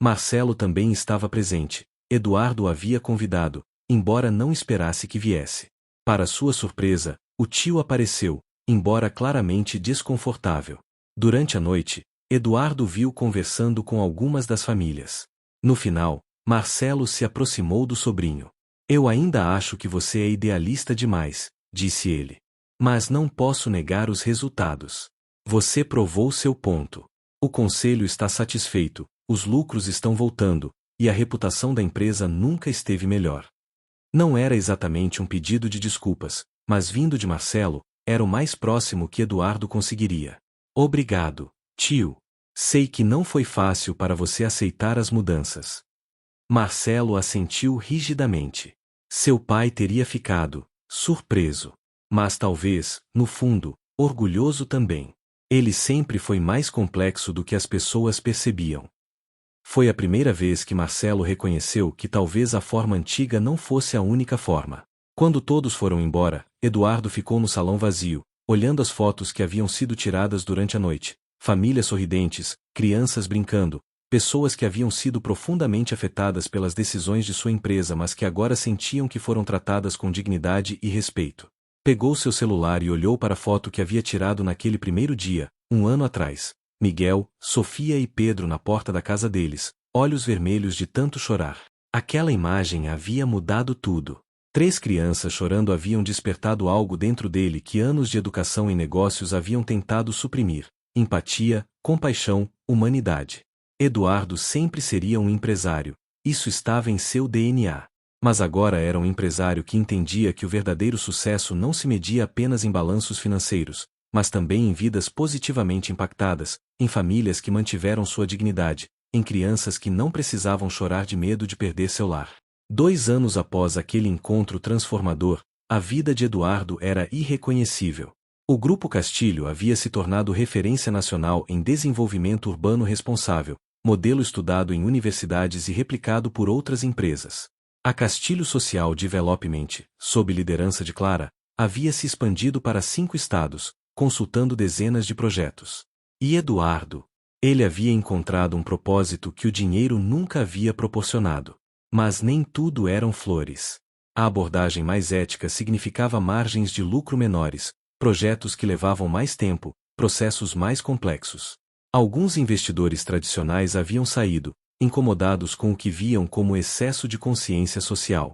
Marcelo também estava presente. Eduardo o havia convidado, embora não esperasse que viesse. Para sua surpresa, o tio apareceu, embora claramente desconfortável. Durante a noite, Eduardo viu conversando com algumas das famílias. No final, Marcelo se aproximou do sobrinho. Eu ainda acho que você é idealista demais, disse ele. Mas não posso negar os resultados. Você provou seu ponto. O conselho está satisfeito, os lucros estão voltando, e a reputação da empresa nunca esteve melhor. Não era exatamente um pedido de desculpas, mas vindo de Marcelo, era o mais próximo que Eduardo conseguiria. Obrigado, tio. Sei que não foi fácil para você aceitar as mudanças. Marcelo assentiu rigidamente. Seu pai teria ficado surpreso, mas talvez, no fundo, orgulhoso também. Ele sempre foi mais complexo do que as pessoas percebiam. Foi a primeira vez que Marcelo reconheceu que talvez a forma antiga não fosse a única forma. Quando todos foram embora, Eduardo ficou no salão vazio, olhando as fotos que haviam sido tiradas durante a noite. Famílias sorridentes, crianças brincando, pessoas que haviam sido profundamente afetadas pelas decisões de sua empresa mas que agora sentiam que foram tratadas com dignidade e respeito. Pegou seu celular e olhou para a foto que havia tirado naquele primeiro dia, um ano atrás. Miguel, Sofia e Pedro na porta da casa deles, olhos vermelhos de tanto chorar. Aquela imagem havia mudado tudo. 3 crianças chorando haviam despertado algo dentro dele que anos de educação em negócios haviam tentado suprimir: empatia, compaixão, humanidade. Eduardo sempre seria um empresário. Isso estava em seu DNA. Mas agora era um empresário que entendia que o verdadeiro sucesso não se media apenas em balanços financeiros, mas também em vidas positivamente impactadas, em famílias que mantiveram sua dignidade, em crianças que não precisavam chorar de medo de perder seu lar. 2 anos após aquele encontro transformador, a vida de Eduardo era irreconhecível. O Grupo Castilho havia se tornado referência nacional em desenvolvimento urbano responsável, modelo estudado em universidades e replicado por outras empresas. A Castilho Social Development, sob liderança de Clara, havia se expandido para 5 estados, consultando dezenas de projetos. E Eduardo? Ele havia encontrado um propósito que o dinheiro nunca havia proporcionado. Mas nem tudo eram flores. A abordagem mais ética significava margens de lucro menores, projetos que levavam mais tempo, processos mais complexos. Alguns investidores tradicionais haviam saído, incomodados com o que viam como excesso de consciência social.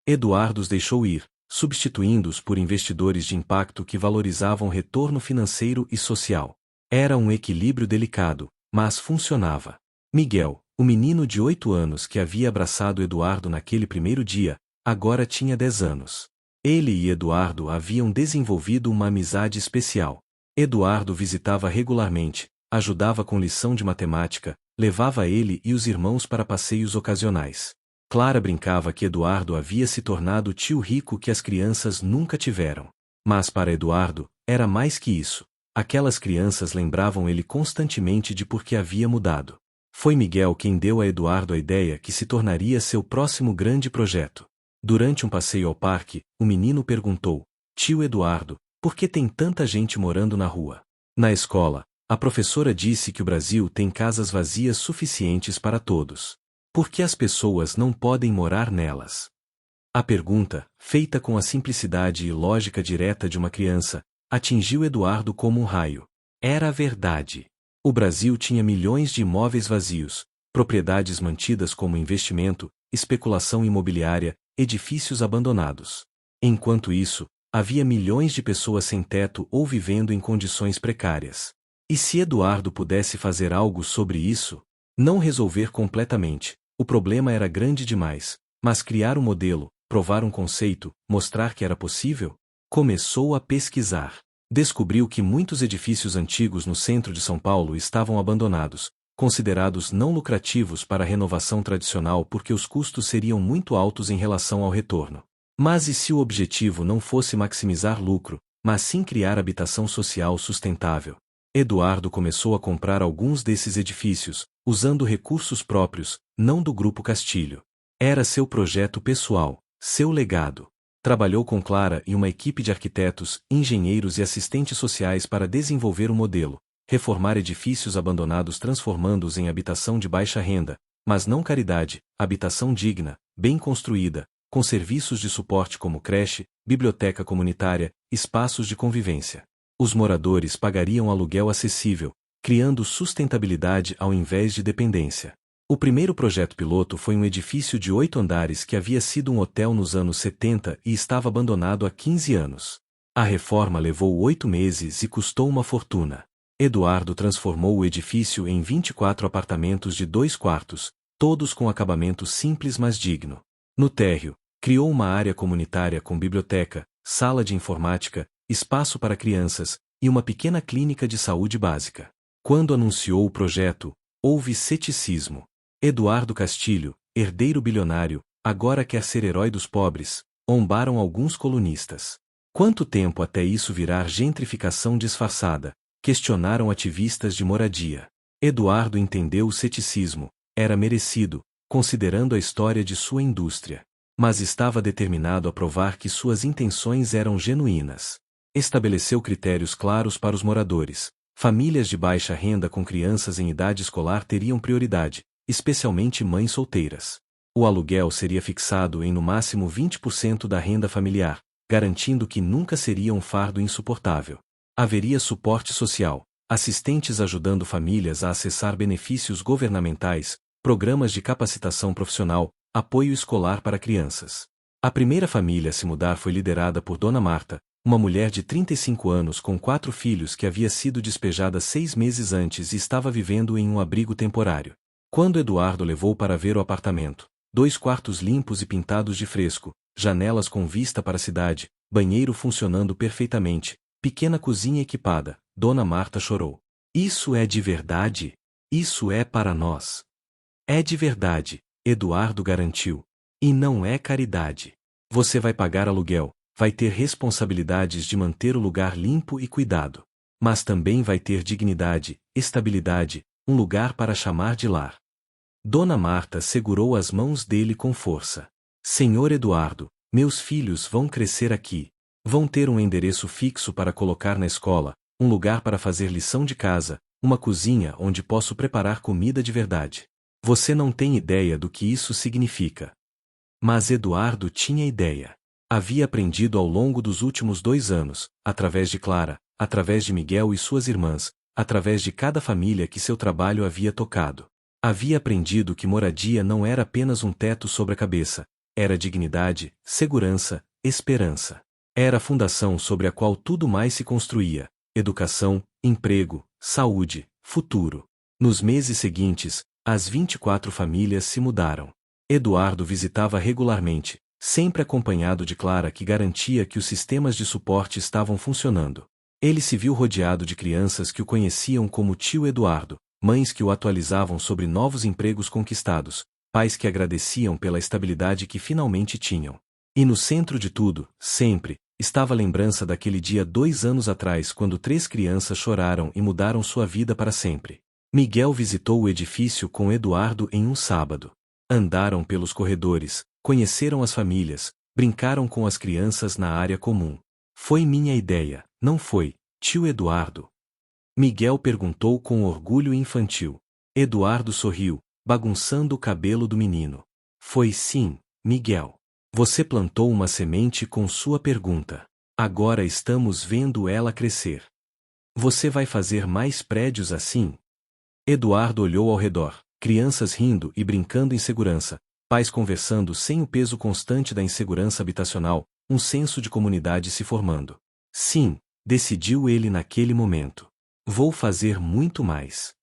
Eduardo os deixou ir, substituindo-os por investidores de impacto que valorizavam retorno financeiro e social. Era um equilíbrio delicado, mas funcionava. Miguel, o menino de 8 anos que havia abraçado Eduardo naquele primeiro dia, agora tinha 10 anos. Ele e Eduardo haviam desenvolvido uma amizade especial. Eduardo visitava regularmente, ajudava com lição de matemática, levava ele e os irmãos para passeios ocasionais. Clara brincava que Eduardo havia se tornado o tio rico que as crianças nunca tiveram. Mas para Eduardo, era mais que isso. Aquelas crianças lembravam ele constantemente de por que havia mudado. Foi Miguel quem deu a Eduardo a ideia que se tornaria seu próximo grande projeto. Durante um passeio ao parque, o menino perguntou: Tio Eduardo, por que tem tanta gente morando na rua? Na escola, a professora disse que o Brasil tem casas vazias suficientes para todos. Por que as pessoas não podem morar nelas? A pergunta, feita com a simplicidade e lógica direta de uma criança, atingiu Eduardo como um raio. Era a verdade. O Brasil tinha milhões de imóveis vazios, propriedades mantidas como investimento, especulação imobiliária, edifícios abandonados. Enquanto isso, havia milhões de pessoas sem teto ou vivendo em condições precárias. E se Eduardo pudesse fazer algo sobre isso? Não resolver completamente, o problema era grande demais, mas criar um modelo, provar um conceito, mostrar que era possível? Começou a pesquisar. Descobriu que muitos edifícios antigos no centro de São Paulo estavam abandonados, considerados não lucrativos para a renovação tradicional porque os custos seriam muito altos em relação ao retorno. Mas e se o objetivo não fosse maximizar lucro, mas sim criar habitação social sustentável? Eduardo começou a comprar alguns desses edifícios, usando recursos próprios, não do Grupo Castilho. Era seu projeto pessoal, seu legado. Trabalhou com Clara e uma equipe de arquitetos, engenheiros e assistentes sociais para desenvolver um modelo, reformar edifícios abandonados transformando-os em habitação de baixa renda, mas não caridade, habitação digna, bem construída, com serviços de suporte como creche, biblioteca comunitária, espaços de convivência. Os moradores pagariam aluguel acessível, criando sustentabilidade ao invés de dependência. O primeiro projeto piloto foi um edifício de 8 andares que havia sido um hotel nos anos 70 e estava abandonado há 15 anos. A reforma levou 8 meses e custou uma fortuna. Eduardo transformou o edifício em 24 apartamentos de 2 quartos, todos com acabamento simples mas digno. No térreo, criou uma área comunitária com biblioteca, sala de informática, espaço para crianças e uma pequena clínica de saúde básica. Quando anunciou o projeto, houve ceticismo. Eduardo Castilho, herdeiro bilionário, agora quer ser herói dos pobres, zombaram alguns colunistas. Quanto tempo até isso virar gentrificação disfarçada? Questionaram ativistas de moradia. Eduardo entendeu o ceticismo, era merecido, considerando a história de sua indústria. Mas estava determinado a provar que suas intenções eram genuínas. Estabeleceu critérios claros para os moradores. Famílias de baixa renda com crianças em idade escolar teriam prioridade, especialmente mães solteiras. O aluguel seria fixado em no máximo 20% da renda familiar, garantindo que nunca seria um fardo insuportável. Haveria suporte social, assistentes ajudando famílias a acessar benefícios governamentais, programas de capacitação profissional, apoio escolar para crianças. A primeira família a se mudar foi liderada por Dona Marta, uma mulher de 35 anos com 4 filhos que havia sido despejada 6 meses antes e estava vivendo em um abrigo temporário. Quando Eduardo levou para ver o apartamento, 2 quartos limpos e pintados de fresco, janelas com vista para a cidade, banheiro funcionando perfeitamente, pequena cozinha equipada. Dona Marta chorou. Isso é de verdade? Isso é para nós. É de verdade, Eduardo garantiu. E não é caridade. Você vai pagar aluguel, vai ter responsabilidades de manter o lugar limpo e cuidado. Mas também vai ter dignidade, estabilidade, um lugar para chamar de lar. Dona Marta segurou as mãos dele com força. Senhor Eduardo, meus filhos vão crescer aqui. Vão ter um endereço fixo para colocar na escola, um lugar para fazer lição de casa, uma cozinha onde posso preparar comida de verdade. Você não tem ideia do que isso significa. Mas Eduardo tinha ideia. Havia aprendido ao longo dos últimos 2 anos, através de Clara, através de Miguel e suas irmãs, através de cada família que seu trabalho havia tocado. Havia aprendido que moradia não era apenas um teto sobre a cabeça, era dignidade, segurança, esperança. Era a fundação sobre a qual tudo mais se construía: educação, emprego, saúde, futuro. Nos meses seguintes, as 24 famílias se mudaram. Eduardo visitava regularmente, sempre acompanhado de Clara, que garantia que os sistemas de suporte estavam funcionando. Ele se viu rodeado de crianças que o conheciam como tio Eduardo, mães que o atualizavam sobre novos empregos conquistados, pais que agradeciam pela estabilidade que finalmente tinham. E no centro de tudo, sempre, estava a lembrança daquele dia 2 anos atrás, quando 3 crianças choraram e mudaram sua vida para sempre. Miguel visitou o edifício com Eduardo em um sábado. Andaram pelos corredores, conheceram as famílias, brincaram com as crianças na área comum. Foi minha ideia, não foi, tio Eduardo? Miguel perguntou com orgulho infantil. Eduardo sorriu, bagunçando o cabelo do menino. Foi sim, Miguel. Você plantou uma semente com sua pergunta. Agora estamos vendo ela crescer. Você vai fazer mais prédios assim? Eduardo olhou ao redor, crianças rindo e brincando em segurança, pais conversando sem o peso constante da insegurança habitacional, um senso de comunidade se formando. Sim, decidiu ele naquele momento. Vou fazer muito mais.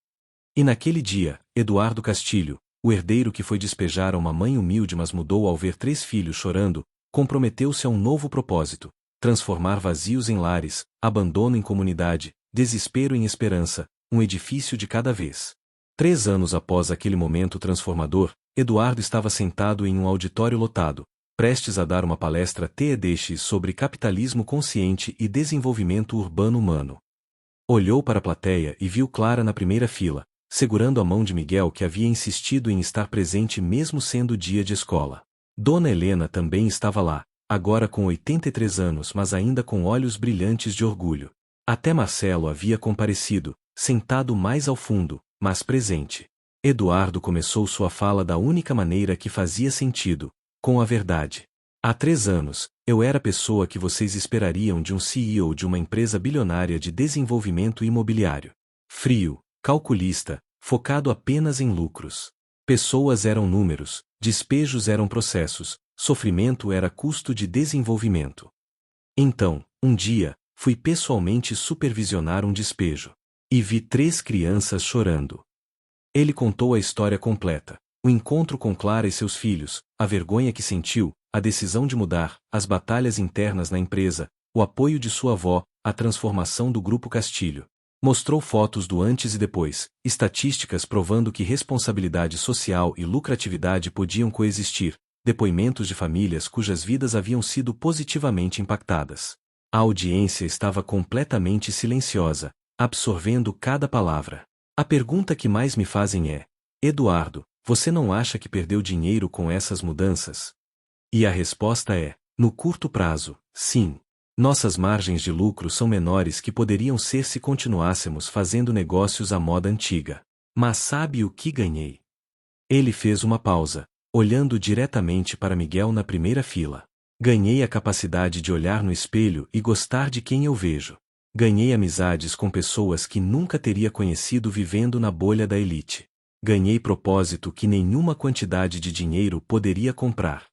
E naquele dia, Eduardo Castilho, o herdeiro que foi despejar a uma mãe humilde mas mudou ao ver 3 filhos chorando, comprometeu-se a um novo propósito: transformar vazios em lares, abandono em comunidade, desespero em esperança, um edifício de cada vez. 3 anos após aquele momento transformador, Eduardo estava sentado em um auditório lotado, prestes a dar uma palestra TEDx sobre capitalismo consciente e desenvolvimento urbano humano. Olhou para a plateia e viu Clara na primeira fila, segurando a mão de Miguel, que havia insistido em estar presente mesmo sendo dia de escola. Dona Helena também estava lá, agora com 83 anos, mas ainda com olhos brilhantes de orgulho. Até Marcelo havia comparecido, sentado mais ao fundo, mas presente. Eduardo começou sua fala da única maneira que fazia sentido, com a verdade. Há 3 anos, eu era a pessoa que vocês esperariam de um CEO de uma empresa bilionária de desenvolvimento imobiliário. Frio, calculista, focado apenas em lucros. Pessoas eram números, despejos eram processos, sofrimento era custo de desenvolvimento. Então, um dia, fui pessoalmente supervisionar um despejo. E vi 3 crianças chorando. Ele contou a história completa: o encontro com Clara e seus filhos, a vergonha que sentiu, a decisão de mudar, as batalhas internas na empresa, o apoio de sua avó, a transformação do Grupo Castilho. Mostrou fotos do antes e depois, estatísticas provando que responsabilidade social e lucratividade podiam coexistir, depoimentos de famílias cujas vidas haviam sido positivamente impactadas. A audiência estava completamente silenciosa, absorvendo cada palavra. A pergunta que mais me fazem é: Eduardo, você não acha que perdeu dinheiro com essas mudanças? E a resposta é: no curto prazo, sim. Nossas margens de lucro são menores que poderiam ser se continuássemos fazendo negócios à moda antiga. Mas sabe o que ganhei? Ele fez uma pausa, olhando diretamente para Miguel na primeira fila. Ganhei a capacidade de olhar no espelho e gostar de quem eu vejo. Ganhei amizades com pessoas que nunca teria conhecido vivendo na bolha da elite. Ganhei propósito que nenhuma quantidade de dinheiro poderia comprar.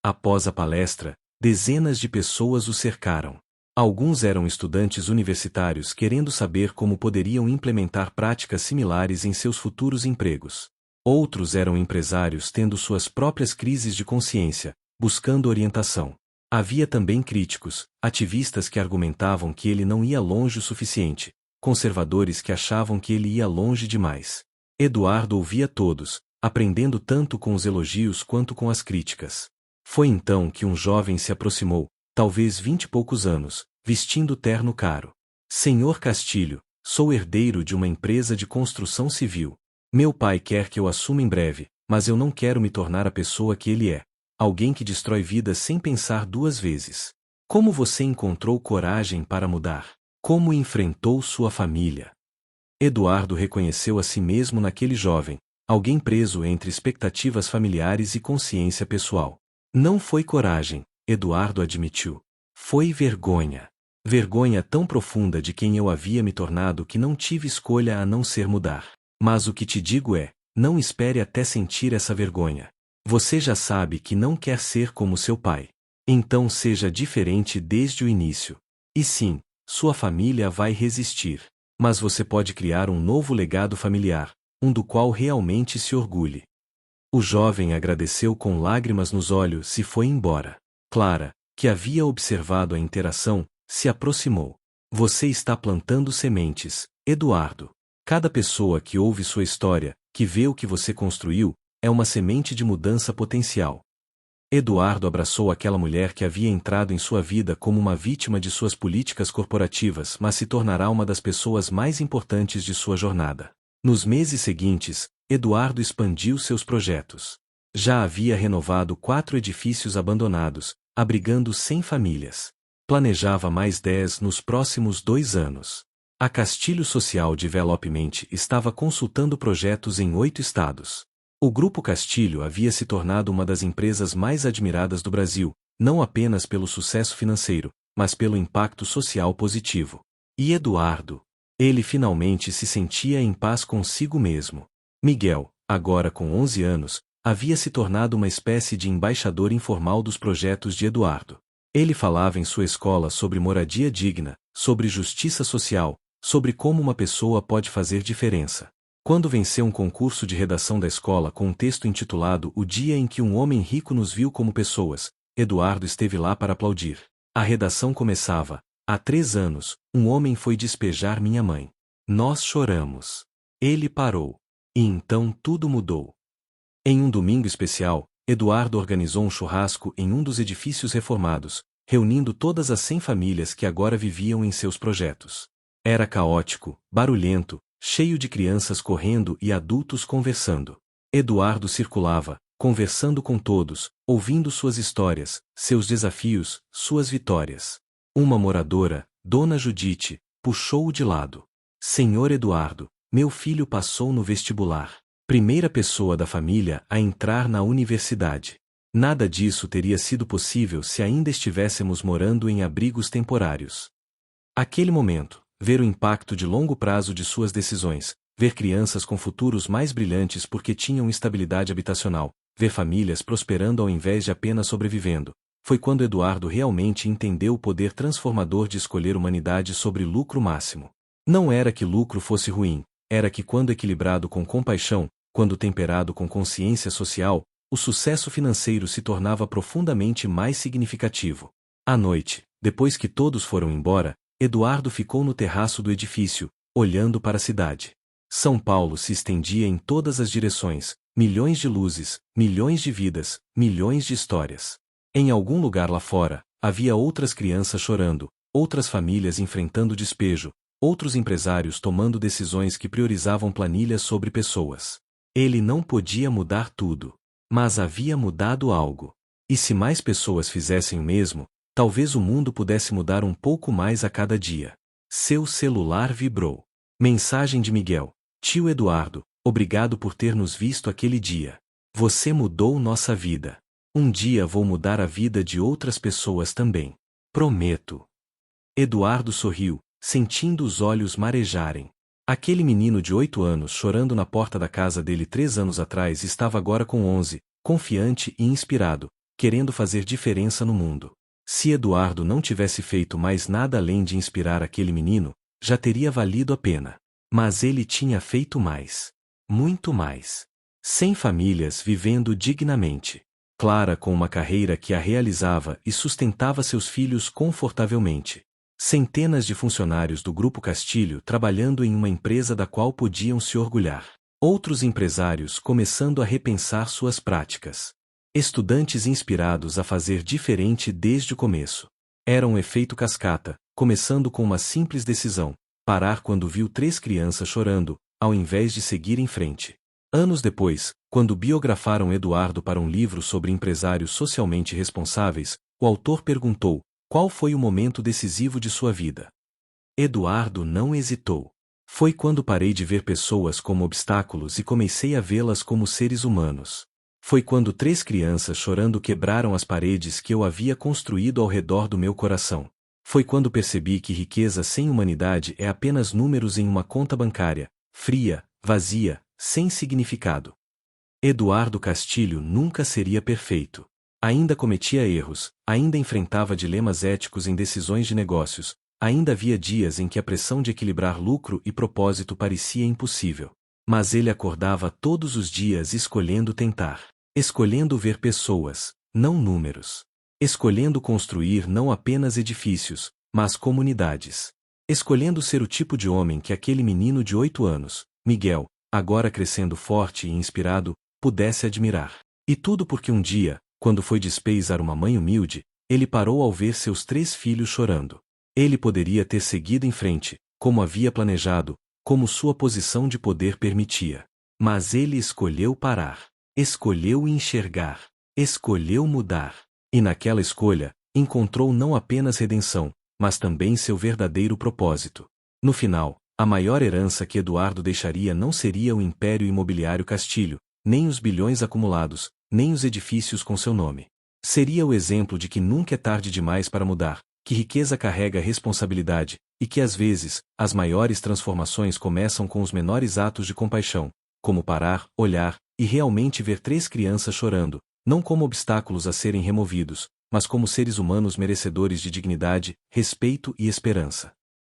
Após a palestra, dezenas de pessoas o cercaram. Alguns eram estudantes universitários querendo saber como poderiam implementar práticas similares em seus futuros empregos. Outros eram empresários tendo suas próprias crises de consciência, buscando orientação. Havia também críticos, ativistas que argumentavam que ele não ia longe o suficiente, conservadores que achavam que ele ia longe demais. Eduardo ouvia todos, aprendendo tanto com os elogios quanto com as críticas. Foi então que um jovem se aproximou, talvez 20 e poucos anos, vestindo terno caro. Senhor Castilho, sou herdeiro de uma empresa de construção civil. Meu pai quer que eu assuma em breve, mas eu não quero me tornar a pessoa que ele é. Alguém que destrói vidas sem pensar duas vezes. Como você encontrou coragem para mudar? Como enfrentou sua família? Eduardo reconheceu a si mesmo naquele jovem, alguém preso entre expectativas familiares e consciência pessoal. Não foi coragem, Eduardo admitiu. Foi vergonha. Vergonha tão profunda de quem eu havia me tornado que não tive escolha a não ser mudar. Mas o que te digo é, não espere até sentir essa vergonha. Você já sabe que não quer ser como seu pai. Então seja diferente desde o início. E sim, sua família vai resistir. Mas você pode criar um novo legado familiar, um do qual realmente se orgulhe. O jovem agradeceu com lágrimas nos olhos e foi embora. Clara, que havia observado a interação, se aproximou. Você está plantando sementes, Eduardo. Cada pessoa que ouve sua história, que vê o que você construiu, é uma semente de mudança potencial. Eduardo abraçou aquela mulher que havia entrado em sua vida como uma vítima de suas políticas corporativas, mas se tornará uma das pessoas mais importantes de sua jornada. Nos meses seguintes, Eduardo expandiu seus projetos. Já havia renovado 4 edifícios abandonados, abrigando 100 famílias. Planejava mais 10 nos próximos 2 anos. A Castilho Social Development estava consultando projetos em 8 estados. O Grupo Castilho havia se tornado uma das empresas mais admiradas do Brasil, não apenas pelo sucesso financeiro, mas pelo impacto social positivo. E Eduardo? Ele finalmente se sentia em paz consigo mesmo. Miguel, agora com 11 anos, havia se tornado uma espécie de embaixador informal dos projetos de Eduardo. Ele falava em sua escola sobre moradia digna, sobre justiça social, sobre como uma pessoa pode fazer diferença. Quando venceu um concurso de redação da escola com um texto intitulado O Dia em que um Homem Rico nos Viu como Pessoas, Eduardo esteve lá para aplaudir. A redação começava: há 3 anos, um homem foi despejar minha mãe. Nós choramos. Ele parou. E então tudo mudou. Em um domingo especial, Eduardo organizou um churrasco em um dos edifícios reformados, reunindo todas as 100 famílias que agora viviam em seus projetos. Era caótico, barulhento, cheio de crianças correndo e adultos conversando. Eduardo circulava, conversando com todos, ouvindo suas histórias, seus desafios, suas vitórias. Uma moradora, Dona Judite, puxou-o de lado. Senhor Eduardo, meu filho passou no vestibular. Primeira pessoa da família a entrar na universidade. Nada disso teria sido possível se ainda estivéssemos morando em abrigos temporários. Aquele momento, ver o impacto de longo prazo de suas decisões, ver crianças com futuros mais brilhantes porque tinham estabilidade habitacional, ver famílias prosperando ao invés de apenas sobrevivendo, foi quando Eduardo realmente entendeu o poder transformador de escolher humanidade sobre lucro máximo. Não era que lucro fosse ruim, era que quando equilibrado com compaixão, quando temperado com consciência social, o sucesso financeiro se tornava profundamente mais significativo. À noite, depois que todos foram embora, Eduardo ficou no terraço do edifício, olhando para a cidade. São Paulo se estendia em todas as direções, milhões de luzes, milhões de vidas, milhões de histórias. Em algum lugar lá fora, havia outras crianças chorando, outras famílias enfrentando despejo, outros empresários tomando decisões que priorizavam planilhas sobre pessoas. Ele não podia mudar tudo, mas havia mudado algo. E se mais pessoas fizessem o mesmo, talvez o mundo pudesse mudar um pouco mais a cada dia. Seu celular vibrou. Mensagem de Miguel. Tio Eduardo, obrigado por ter nos visto aquele dia. Você mudou nossa vida. Um dia vou mudar a vida de outras pessoas também. Prometo. Eduardo sorriu, sentindo os olhos marejarem. Aquele menino de 8 anos chorando na porta da casa dele 3 anos atrás estava agora com 11, confiante e inspirado, querendo fazer diferença no mundo. Se Eduardo não tivesse feito mais nada além de inspirar aquele menino, já teria valido a pena. Mas ele tinha feito mais. Muito mais. 100 famílias vivendo dignamente. Clara com uma carreira que a realizava e sustentava seus filhos confortavelmente. Centenas de funcionários do Grupo Castilho trabalhando em uma empresa da qual podiam se orgulhar. Outros empresários começando a repensar suas práticas. Estudantes inspirados a fazer diferente desde o começo. Era um efeito cascata, começando com uma simples decisão: parar quando viu 3 crianças chorando, ao invés de seguir em frente. Anos depois, quando biografaram Eduardo para um livro sobre empresários socialmente responsáveis, o autor perguntou: qual foi o momento decisivo de sua vida? Eduardo não hesitou. Foi quando parei de ver pessoas como obstáculos e comecei a vê-las como seres humanos. Foi quando 3 crianças chorando quebraram as paredes que eu havia construído ao redor do meu coração. Foi quando percebi que riqueza sem humanidade é apenas números em uma conta bancária, fria, vazia, sem significado. Eduardo Castilho nunca seria perfeito. Ainda cometia erros, ainda enfrentava dilemas éticos em decisões de negócios, ainda havia dias em que a pressão de equilibrar lucro e propósito parecia impossível. Mas ele acordava todos os dias escolhendo tentar. Escolhendo ver pessoas, não números. Escolhendo construir não apenas edifícios, mas comunidades. Escolhendo ser o tipo de homem que aquele menino de 8 anos, Miguel, agora crescendo forte e inspirado, pudesse admirar. E tudo porque um dia, quando foi despejar uma mãe humilde, ele parou ao ver seus 3 filhos chorando. Ele poderia ter seguido em frente, como havia planejado, como sua posição de poder permitia. Mas ele escolheu parar. Escolheu enxergar. Escolheu mudar. E naquela escolha, encontrou não apenas redenção, mas também seu verdadeiro propósito. No final, a maior herança que Eduardo deixaria não seria o império imobiliário Castilho, nem os bilhões acumulados, nem os edifícios com seu nome. Seria o exemplo de que nunca é tarde demais para mudar, que riqueza carrega responsabilidade, e que às vezes, as maiores transformações começam com os menores atos de compaixão, como parar, olhar, e realmente ver 3 crianças chorando, não como obstáculos a serem removidos, mas como seres humanos merecedores de dignidade, respeito e esperança.